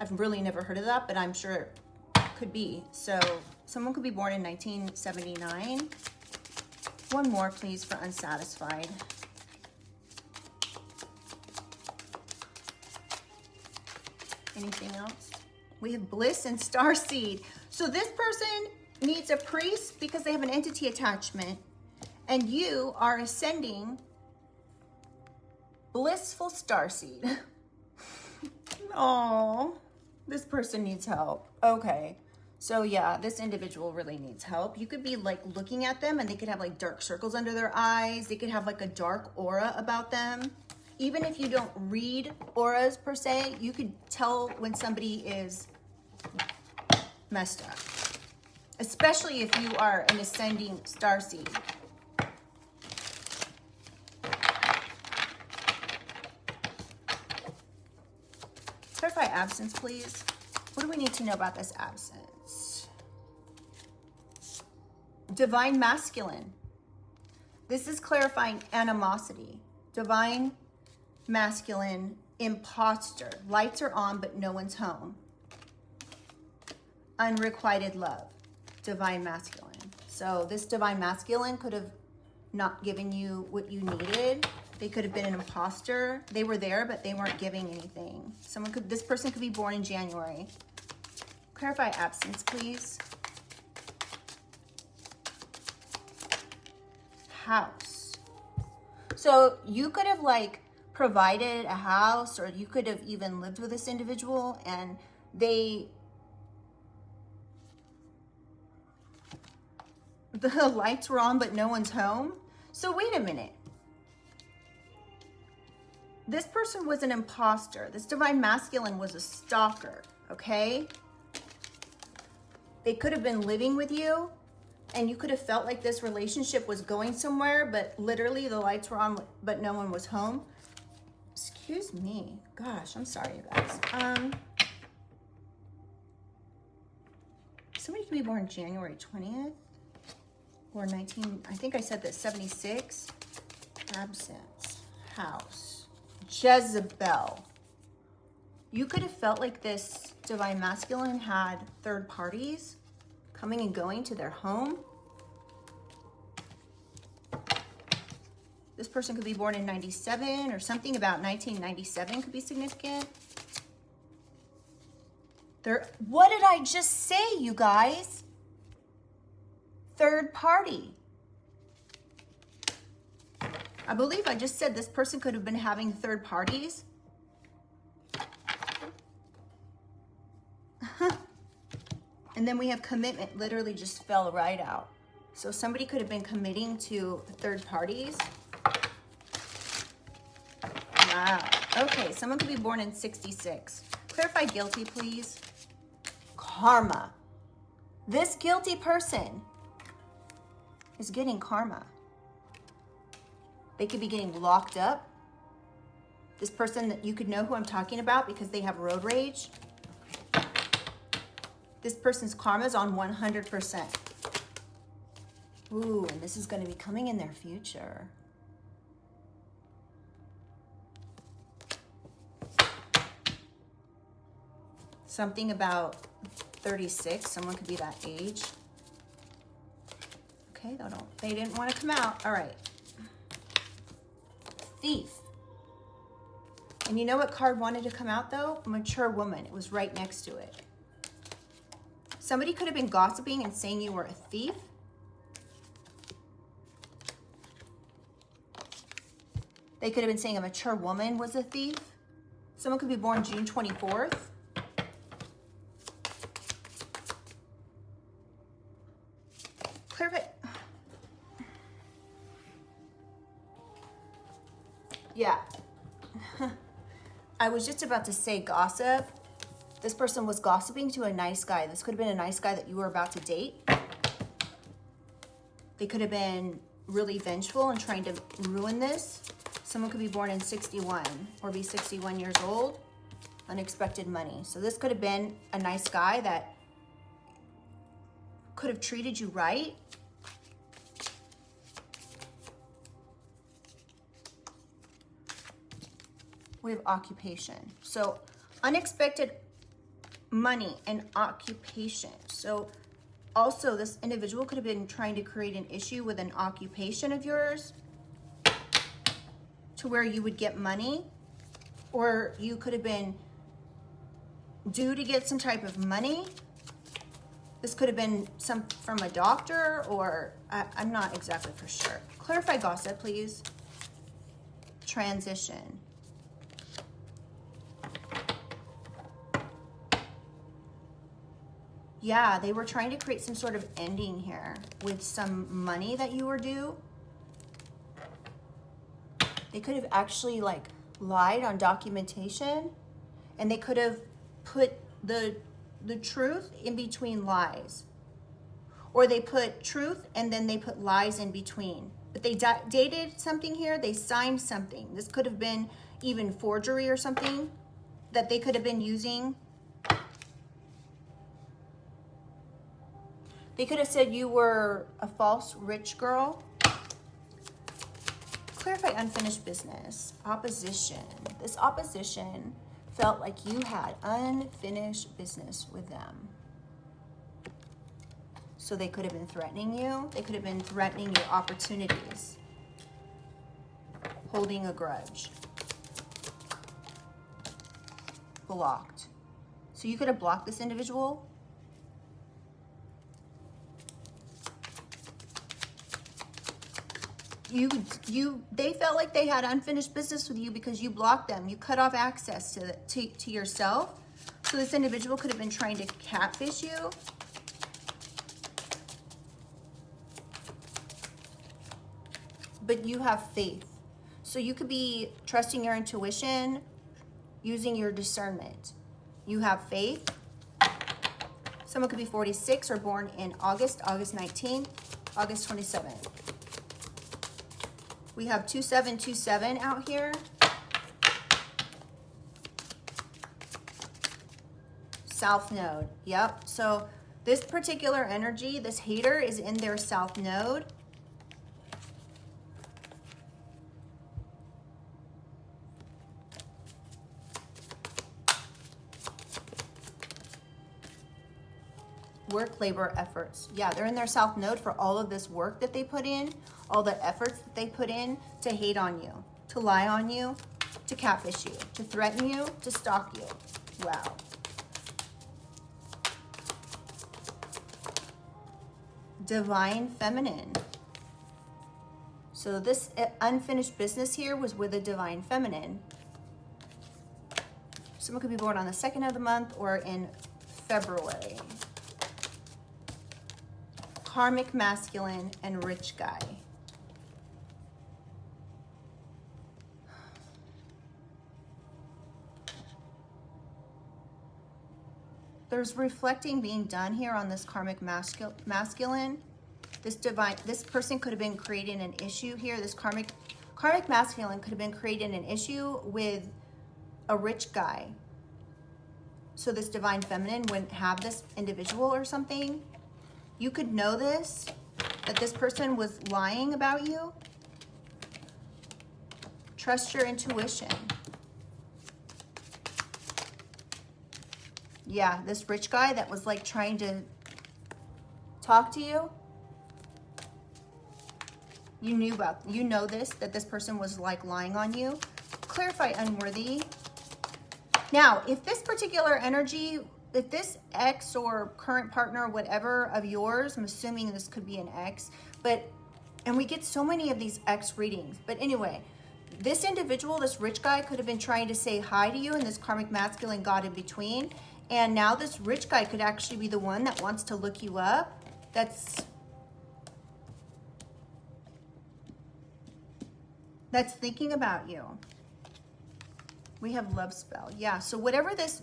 I've really never heard of that, but I'm sure it could be. So someone could be born in 1979. One more, please, for unsatisfied. Anything else? We have bliss and starseed. So this person needs a priest because they have an entity attachment, and you are ascending blissful starseed. Oh, this person needs help. Okay. So yeah, this individual really needs help. You could be like looking at them and they could have like dark circles under their eyes. They could have like a dark aura about them. Even if you don't read auras per se, you could tell when somebody is messed up. Especially if you are an ascending starseed. Clarify absence, please. What do we need to know about this absence? Divine masculine. This is clarifying animosity. Divine masculine imposter. Lights are on, but no one's home. Unrequited love. Divine masculine. So this divine masculine could have not given you what you needed. They could have been an imposter. They were there, but they weren't giving anything. This person could be born in January. Clarify absence, please. House. So you could have like provided a house, or you could have even lived with this individual, and the lights were on, but no one's home. So wait a minute. This person was an imposter. This divine masculine was a stalker, okay? They could have been living with you, and you could have felt like this relationship was going somewhere, but literally the lights were on, but no one was home. Excuse me. Gosh, I'm sorry, you guys. Somebody could be born January 20th or 19, I think I said that, 76. Absence. House. Jezebel. You could have felt like this divine masculine had third parties coming and going to their home. This person could be born in 97, or something about 1997 could be significant. What did I just say, you guys? Third party. I believe I just said this person could have been having third parties. And then we have commitment, literally just fell right out. So somebody could have been committing to third parties. Wow. Okay, someone could be born in 66. Clarify guilty, please. Karma. This guilty person is getting karma. They could be getting locked up. This person, that you could know who I'm talking about because they have road rage. This person's karma is on 100%. Ooh, and this is going to be coming in their future. Something about 36. Someone could be that age. Okay, they didn't want to come out. All right. Thief. And you know what card wanted to come out though? Mature woman. It was right next to it. Somebody could have been gossiping and saying you were a thief. They could have been saying a mature woman was a thief. Someone could be born June 24th. Clarify. Yeah. I was just about to say gossip. This person was gossiping to a nice guy. This could have been a nice guy that you were about to date. They could have been really vengeful and trying to ruin this. Someone could be born in 61 or be 61 years old. Unexpected money. So this could have been a nice guy that could have treated you right. We have occupation. So unexpected money and occupation. So also this individual could have been trying to create an issue with an occupation of yours to where you would get money, or you could have been due to get some type of money. This could have been some from a doctor, or I'm not exactly for sure. Clarify gossip, please. Transition. Yeah, they were trying to create some sort of ending here with some money that you were due. They could have actually like lied on documentation, and they could have put the truth in between lies. Or they put truth and then they put lies in between. But they dated something here, they signed something. This could have been even forgery or something that they could have been using. They could have said you were a false rich girl. Clarify unfinished business. Opposition. This opposition felt like you had unfinished business with them. So they could have been threatening you. They could have been threatening your opportunities. Holding a grudge. Blocked. So you could have blocked this individual. They felt like they had unfinished business with you because you blocked them. You cut off access to yourself. So this individual could have been trying to catfish you. But you have faith. So you could be trusting your intuition, using your discernment. You have faith. Someone could be 46 or born in August 19th, August 27th. We have 2727 out here. South node. Yep. So this particular energy, this hater is in their south node. Work, labor, efforts. Yeah, they're in their south node for all of this work that they put in, all the efforts that they put in to hate on you, to lie on you, to catfish you, to threaten you, to stalk you. Wow. Divine feminine. So this unfinished business here was with a divine feminine. Someone could be born on the 2nd of the month or in February. Karmic masculine and rich guy. There's reflecting being done here on this karmic masculine. This person could have been creating an issue here. This karmic masculine could have been creating an issue with a rich guy. So this divine feminine wouldn't have this individual or something. You could know this, that this person was lying about you. Trust your intuition. Yeah, this rich guy that was like trying to talk to you. You know this, that this person was like lying on you. Clarify unworthy. Now, if this particular energy, if this ex or current partner, whatever of yours, I'm assuming this could be an ex, and we get so many of these ex readings. But anyway, this individual, this rich guy could have been trying to say hi to you, and this karmic masculine got in between. And now this rich guy could actually be the one that wants to look you up. That's thinking about you. We have love spell. Yeah, so whatever this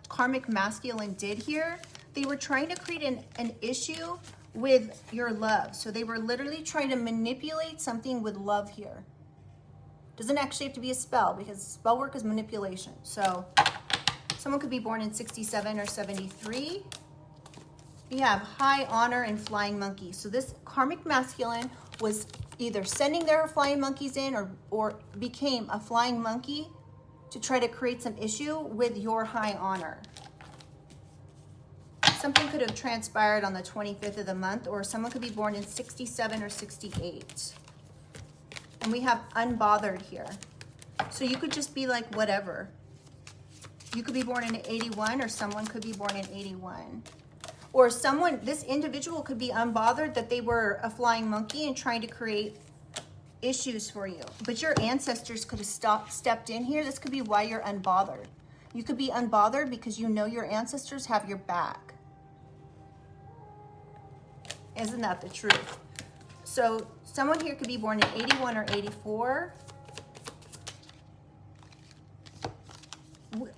karmic masculine did here, they were trying to create an issue with your love. So they were literally trying to manipulate something with love here. Doesn't actually have to be a spell, because spell work is manipulation. So someone could be born in 67 or 73. We have high honor and flying monkey. So this karmic masculine was either sending their flying monkeys in or became a flying monkey to try to create some issue with your high honor. Something could have transpired on the 25th of the month, or someone could be born in 67 or 68. And we have unbothered here. So you could just be like, whatever. You could be born in 81, or someone could be born in 81. Or someone, this individual could be unbothered that they were a flying monkey and trying to create issues for you. But your ancestors could have stepped in here. This could be why you're unbothered. You could be unbothered because you know your ancestors have your back. Isn't that the truth? So someone here could be born in 81 or 84.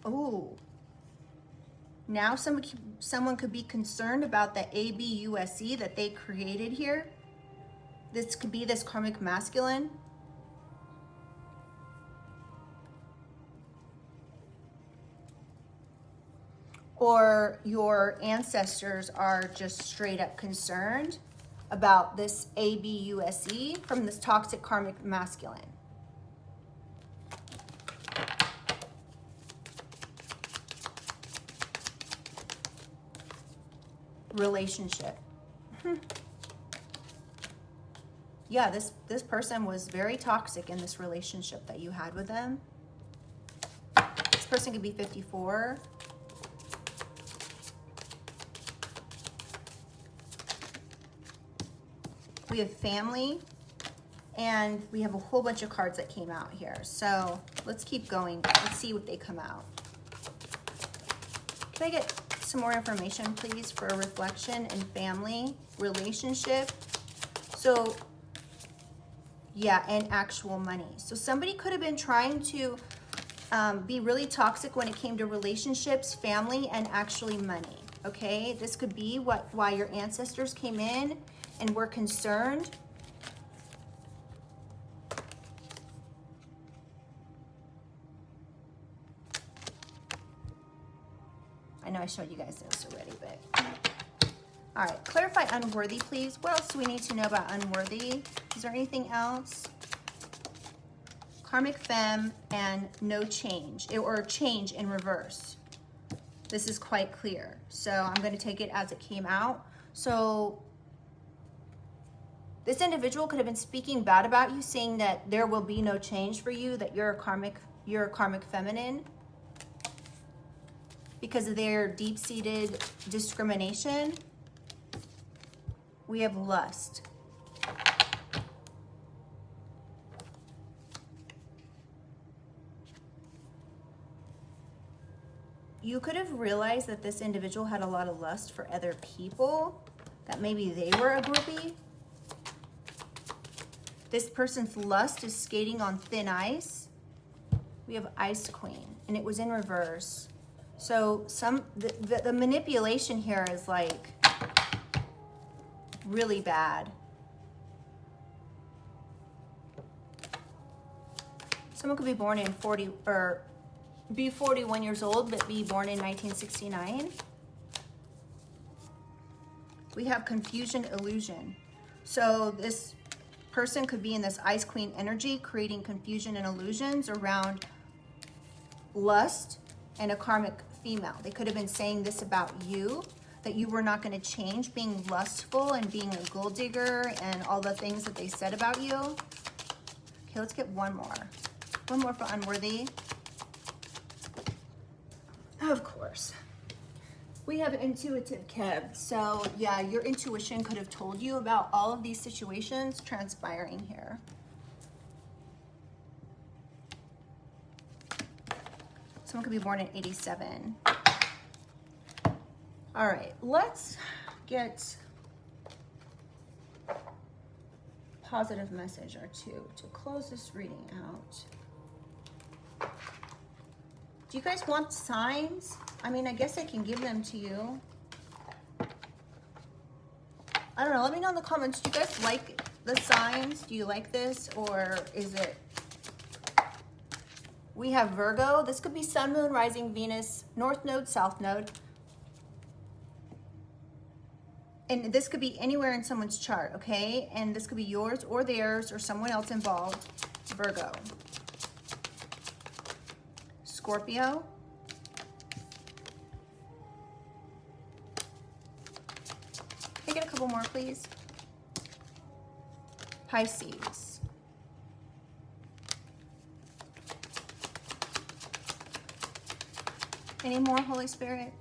Ooh. Now someone could be concerned about the ABUSE that they created here. This could be this karmic masculine. Or your ancestors are just straight up concerned about this ABUSE from this toxic karmic masculine. Relationship. Yeah, this person was very toxic in this relationship that you had with them. This person could be 54. We have family, and we have a whole bunch of cards that came out here. So let's keep going. Let's see what they come out. Can I get some more information, please, for a reflection and family, relationship? So, yeah, and actual money. So somebody could have been trying to be really toxic when it came to relationships, family, and actually money, okay? This could be why your ancestors came in and were concerned. I know I showed you guys this already, but all right, clarify unworthy, please. What else do we need to know about unworthy? Is there anything else? Karmic femme and no change, or change in reverse. This is quite clear. So I'm going to take it as it came out. So this individual could have been speaking bad about you, saying that there will be no change for you, that you're a karmic feminine, because of their deep-seated discrimination. We have lust. You could have realized that this individual had a lot of lust for other people, that maybe they were a groupie. This person's lust is skating on thin ice. We have Ice Queen, and it was in reverse. So the manipulation here is like really bad. Someone could be born in 40 or be 41 years old, but be born in 1969. We have confusion, illusion. So this person could be in this Ice Queen energy, creating confusion and illusions around lust and a karmic female. They could have been saying this about you, that you were not going to change, being lustful and being a gold digger and all the things that they said about you. Okay, let's get one more. One more for unworthy. Of course. We have intuitive Kev. So yeah, your intuition could have told you about all of these situations transpiring here. Someone could be born in 87. All right, let's get a positive message or two to close this reading out. Do you guys want signs? I mean, I guess I can give them to you. I don't know, let me know in the comments. Do you guys like the signs? Do you like this, or is it? We have Virgo. This could be Sun, Moon, Rising, Venus, North Node, South Node. And this could be anywhere in someone's chart, okay? And this could be yours or theirs or someone else involved. Virgo. Scorpio. Can I get a couple more, please? Pisces. Any more, Holy Spirit?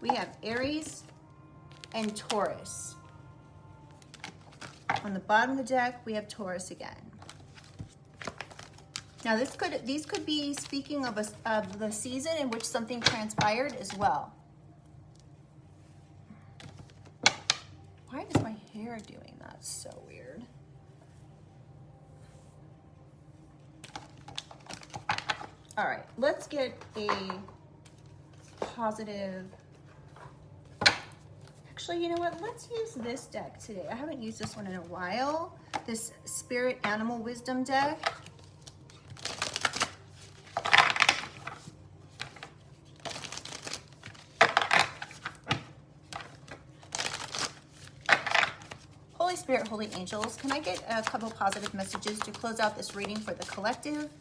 We have Aries and Taurus. On the bottom of the deck, we have Taurus again. Now these could be speaking of the season in which something transpired as well. Why is my hair doing that? So weird. All right, let's get a positive. Actually, you know what? Let's use this deck today. I haven't used this one in a while. This Spirit Animal Wisdom deck. Holy Spirit, Holy Angels, can I get a couple positive messages to close out this reading for the collective?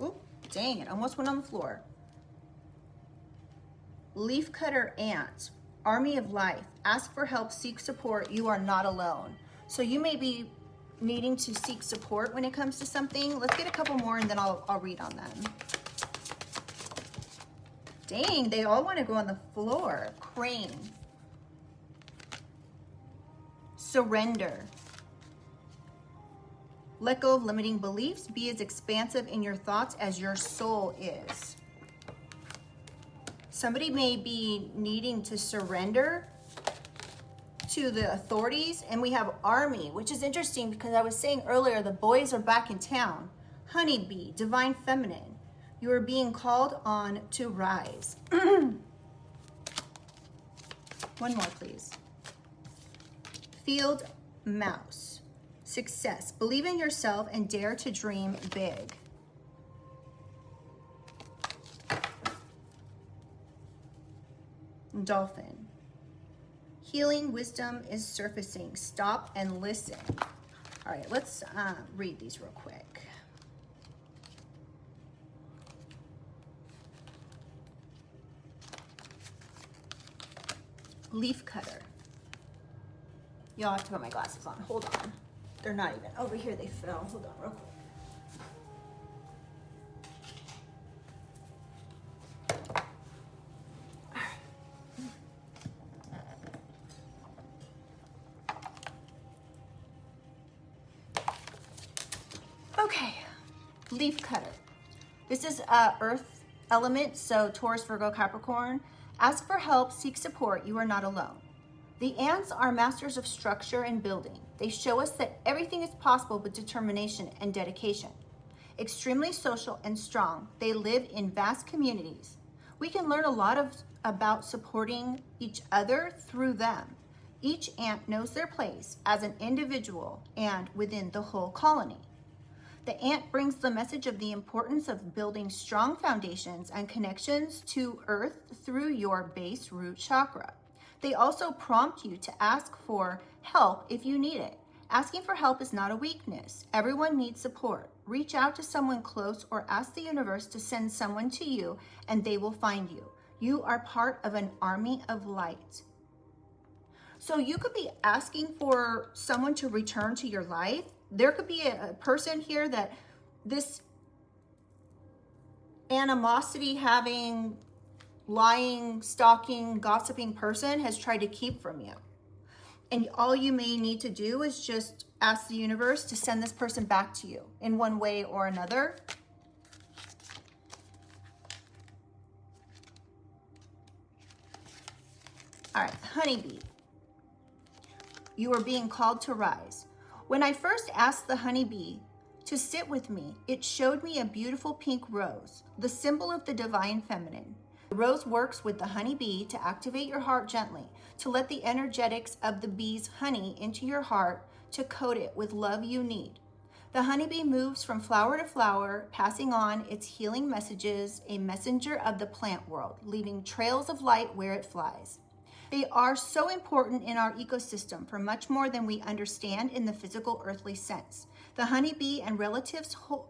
Oop, dang it, almost went on the floor. Leafcutter ant, army of life, ask for help, seek support, you are not alone. So you may be needing to seek support when it comes to something. Let's get a couple more and then I'll read on them. Dang, they all want to go on the floor. Crane. Surrender. Let go of limiting beliefs. Be as expansive in your thoughts as your soul is. Somebody may be needing to surrender to the authorities. And we have army, which is interesting because I was saying earlier, the boys are back in town. Honeybee, divine feminine. You are being called on to rise. One more, please. Field mouse. Success. Believe in yourself and dare to dream big. Dolphin. Healing wisdom is surfacing. Stop and listen. All right, let's read these real quick. Leafcutter. Y'all have to put my glasses on. Hold on. They're not even over here. They fell. Hold on real quick. Okay, Leafcutter. This is earth element, so Taurus, Virgo, Capricorn. Ask for help, seek support. You are not alone. The ants are masters of structure and building. They show us that everything is possible with determination and dedication. Extremely social and strong, they live in vast communities. We can learn a lot about supporting each other through them. Each ant knows their place as an individual and within the whole colony. The ant brings the message of the importance of building strong foundations and connections to earth through your base root chakra. They also prompt you to ask for help if you need it. Asking for help is not a weakness. Everyone needs support. Reach out to someone close or ask the universe to send someone to you and they will find you. You are part of an army of light. So you could be asking for someone to return to your life. There could be a person here that this animosity having, lying, stalking, gossiping person has tried to keep from you. And all you may need to do is just ask the universe to send this person back to you in one way or another. All right, honeybee. You are being called to rise. When I first asked the honeybee to sit with me, it showed me a beautiful pink rose, the symbol of the divine feminine. The rose works with the honeybee to activate your heart gently, to let the energetics of the bee's honey into your heart, to coat it with love you need. The honeybee moves from flower to flower, passing on its healing messages, a messenger of the plant world, leaving trails of light where it flies. They are so important in our ecosystem for much more than we understand in the physical earthly sense. The honeybee and relatives hold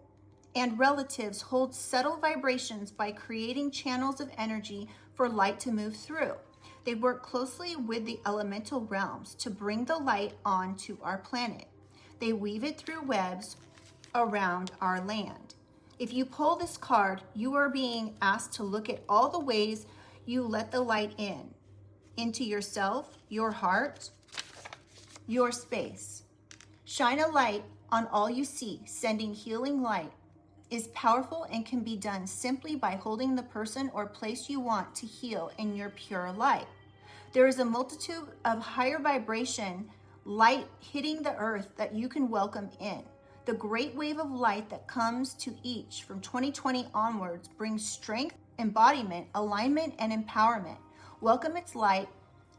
subtle vibrations by creating channels of energy for light to move through. They work closely with the elemental realms to bring the light onto our planet. They weave it through webs around our land. If you pull this card, you are being asked to look at all the ways you let the light in, into yourself, your heart, your space. Shine a light on all you see. Sending healing light is powerful and can be done simply by holding the person or place you want to heal in your pure light. There is a multitude of higher vibration light hitting the earth that you can welcome in. The great wave of light that comes to each from 2020 onwards brings strength, embodiment, alignment, and empowerment. Welcome its light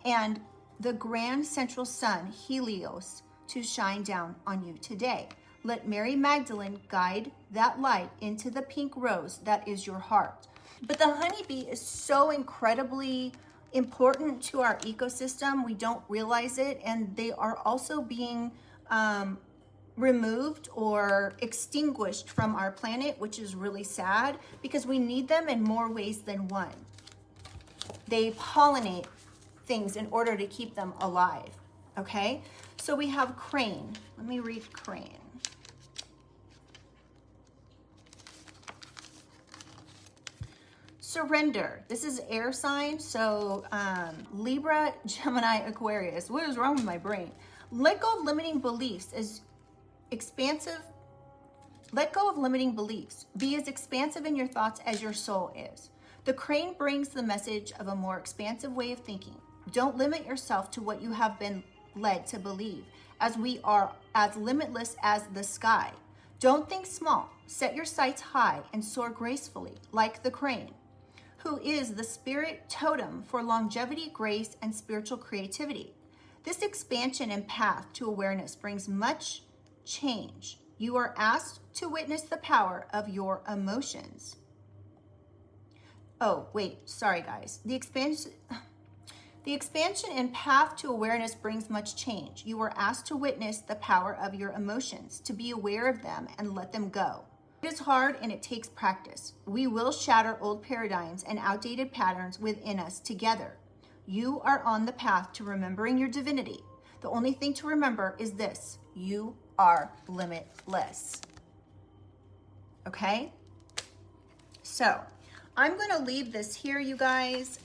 and the grand central sun, Helios, to shine down on you today. Let Mary Magdalene guide that light into the pink rose that is your heart. But the honeybee is so incredibly important to our ecosystem. We don't realize it, and they are also being removed or extinguished from our planet, which is really sad because we need them in more ways than one. They pollinate things in order to keep them alive, okay? So we have crane. Let me read crane. Surrender. This is air sign, so Libra, Gemini, Aquarius. What is wrong with my brain? Let go of limiting beliefs as expansive. Let go of limiting beliefs. Be as expansive in your thoughts as your soul is. The crane brings the message of a more expansive way of thinking. Don't limit yourself to what you have been led to believe, as we are as limitless as the sky. Don't think small. Set your sights high and soar gracefully, like the crane, who is the spirit totem for longevity, grace, and spiritual creativity. This expansion and path to awareness brings much change. You are asked to witness the power of your emotions. Oh, wait, sorry guys. The expansion and path to awareness brings much change. You are asked to witness the power of your emotions, to be aware of them and let them go. It is hard and it takes practice. We will shatter old paradigms and outdated patterns within us together. You are on the path to remembering your divinity. The only thing to remember is this: you are limitless. Okay? So, I'm going to leave this here, you guys.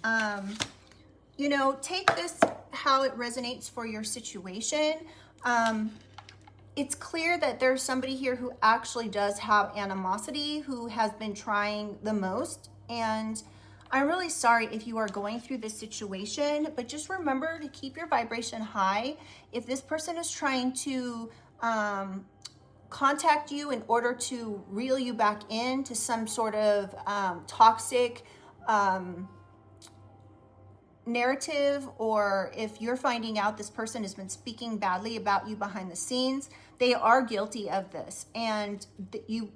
Take this how it resonates for your situation. It's clear that there's somebody here who actually does have animosity, who has been trying the most. And I'm really sorry if you are going through this situation, but just remember to keep your vibration high. If this person is trying to contact you in order to reel you back into some sort of toxic narrative, or if you're finding out this person has been speaking badly about you behind the scenes, they are guilty of this. And you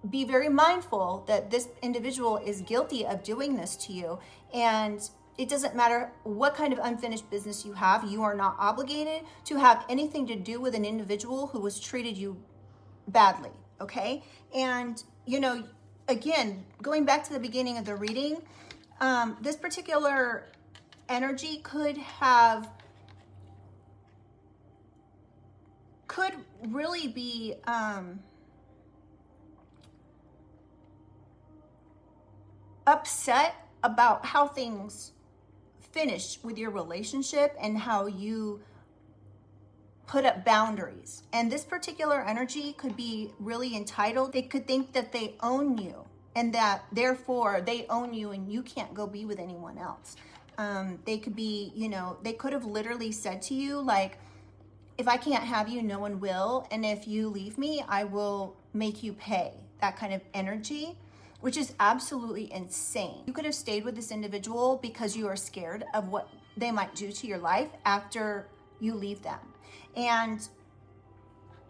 be very mindful that this individual is guilty of doing this to you. And it doesn't matter what kind of unfinished business you have. You are not obligated to have anything to do with an individual who has treated you badly, okay? And, again, going back to the beginning of the reading, this particular energy could really be upset about how things finished with your relationship and how you put up boundaries. And this particular energy could be really entitled. They could think that they own you and that therefore they own you and you can't go be with anyone else. They could be, they could have literally said to you, like, if I can't have you, no one will. And if you leave me, I will make you pay. That kind of energy, which is absolutely insane. You could have stayed with this individual because you are scared of what they might do to your life after you leave them. And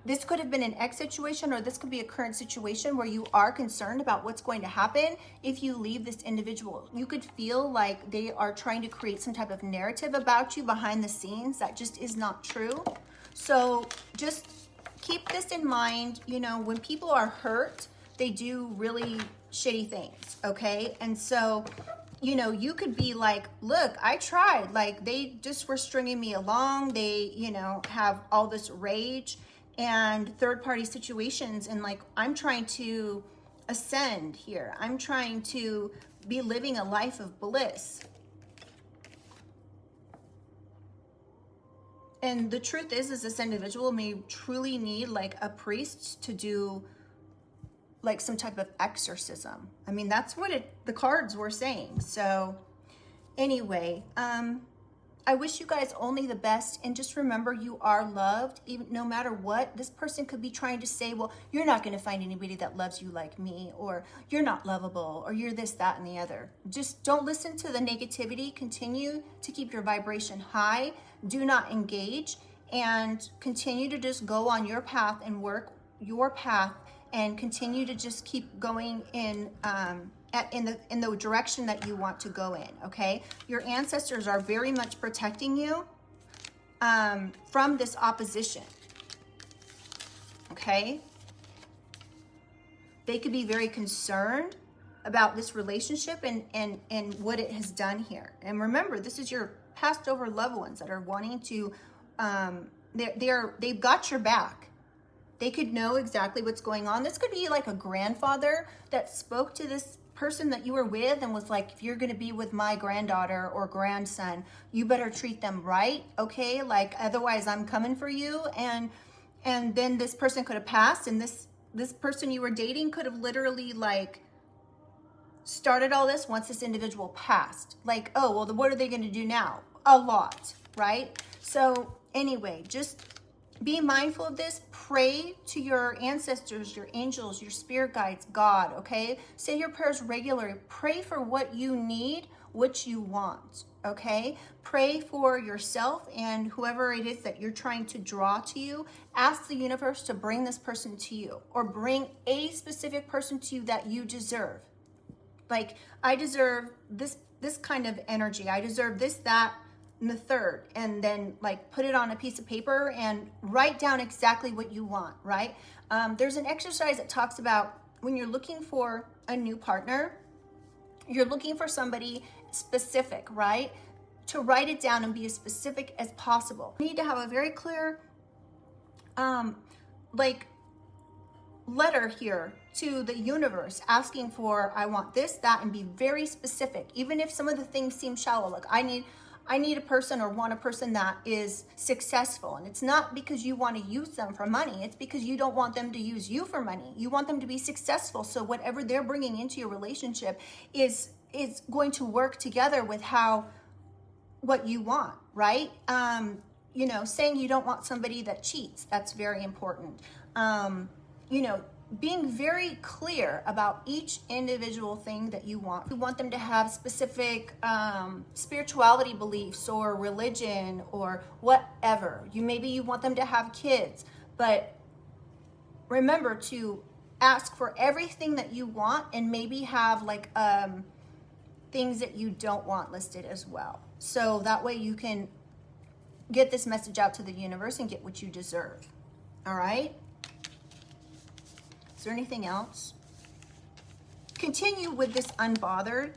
this could have been an ex situation, or this could be a current situation where you are concerned about what's going to happen if you leave this individual. You could feel like they are trying to create some type of narrative about you behind the scenes that just is not true. So just keep this in mind. When people are hurt, they do really shitty things, okay? And so, you could be like, look, I tried. Like, they just were stringing me along. They, have all this rage. and third-party situations, and like, I'm trying to ascend here. I'm trying to be living a life of bliss. And the truth is this individual may truly need like a priest to do like some type of exorcism. I mean, that's what the cards were saying. So anyway, I wish you guys only the best, and just remember you are loved, even no matter what. This person could be trying to say, well, you're not going to find anybody that loves you like me, or you're not lovable, or you're this, that, and the other. Just don't listen to the negativity. Continue to keep your vibration high. Do not engage, and continue to just go on your path and work your path, and continue to just keep going in the direction that you want to go in, okay? Your ancestors are very much protecting you from this opposition, okay? They could be very concerned about this relationship and what it has done here. And remember, this is your passed over loved ones that are wanting to, they've got your back. They could know exactly what's going on. This could be like a grandfather that spoke to this person that you were with and was like, if you're going to be with my granddaughter or grandson, you better treat them right, okay? Like, otherwise I'm coming for you. And then this person could have passed, and this person you were dating could have literally like started all this once this individual passed. Like, oh, well, what are they going to do now? A lot, right? So anyway, just be mindful of this. Pray to your ancestors, your angels, your spirit guides, God, okay? Say your prayers regularly. Pray for what you need, what you want, okay? Pray for yourself and whoever it is that you're trying to draw to you. Ask the universe to bring this person to you, or bring a specific person to you that you deserve. Like, I deserve this kind of energy. I deserve this, that, and the third, and then like put it on a piece of paper and write down exactly what you want, right? There's an exercise that talks about when you're looking for a new partner, you're looking for somebody specific, right? To write it down and be as specific as possible. You need to have a very clear, like, letter here to the universe asking for, I want this, that, and be very specific. Even if some of the things seem shallow, like I need a person or want a person that is successful. And it's not because you want to use them for money. It's because you don't want them to use you for money. You want them to be successful. So whatever they're bringing into your relationship is going to work together with what you want, right? You know, saying you don't want somebody that cheats. That's very important. You know, being very clear about each individual thing that you want. You want them to have specific spirituality beliefs or religion or whatever. Maybe you want them to have kids, but remember to ask for everything that you want, and maybe have like things that you don't want listed as well. So that way you can get this message out to the universe and get what you deserve. All right? Is there anything else? Continue with this unbothered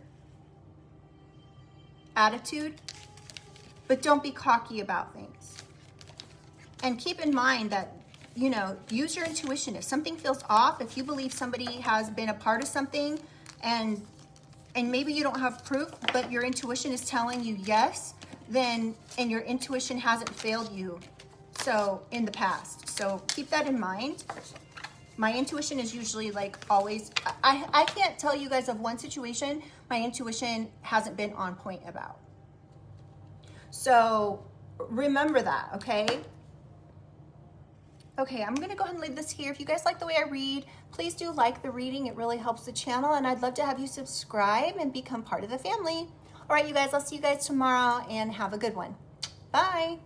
attitude, but don't be cocky about things. And keep in mind that, you know, use your intuition. If something feels off, if you believe somebody has been a part of something and maybe you don't have proof, but your intuition is telling you yes, then, and your intuition hasn't failed you so in the past. So keep that in mind. My intuition is usually like always, I can't tell you guys of one situation my intuition hasn't been on point about. So remember that, okay? Okay, I'm gonna go ahead and leave this here. If you guys like the way I read, please do like the reading. It really helps the channel, and I'd love to have you subscribe and become part of the family. All right, you guys, I'll see you guys tomorrow, and have a good one. Bye.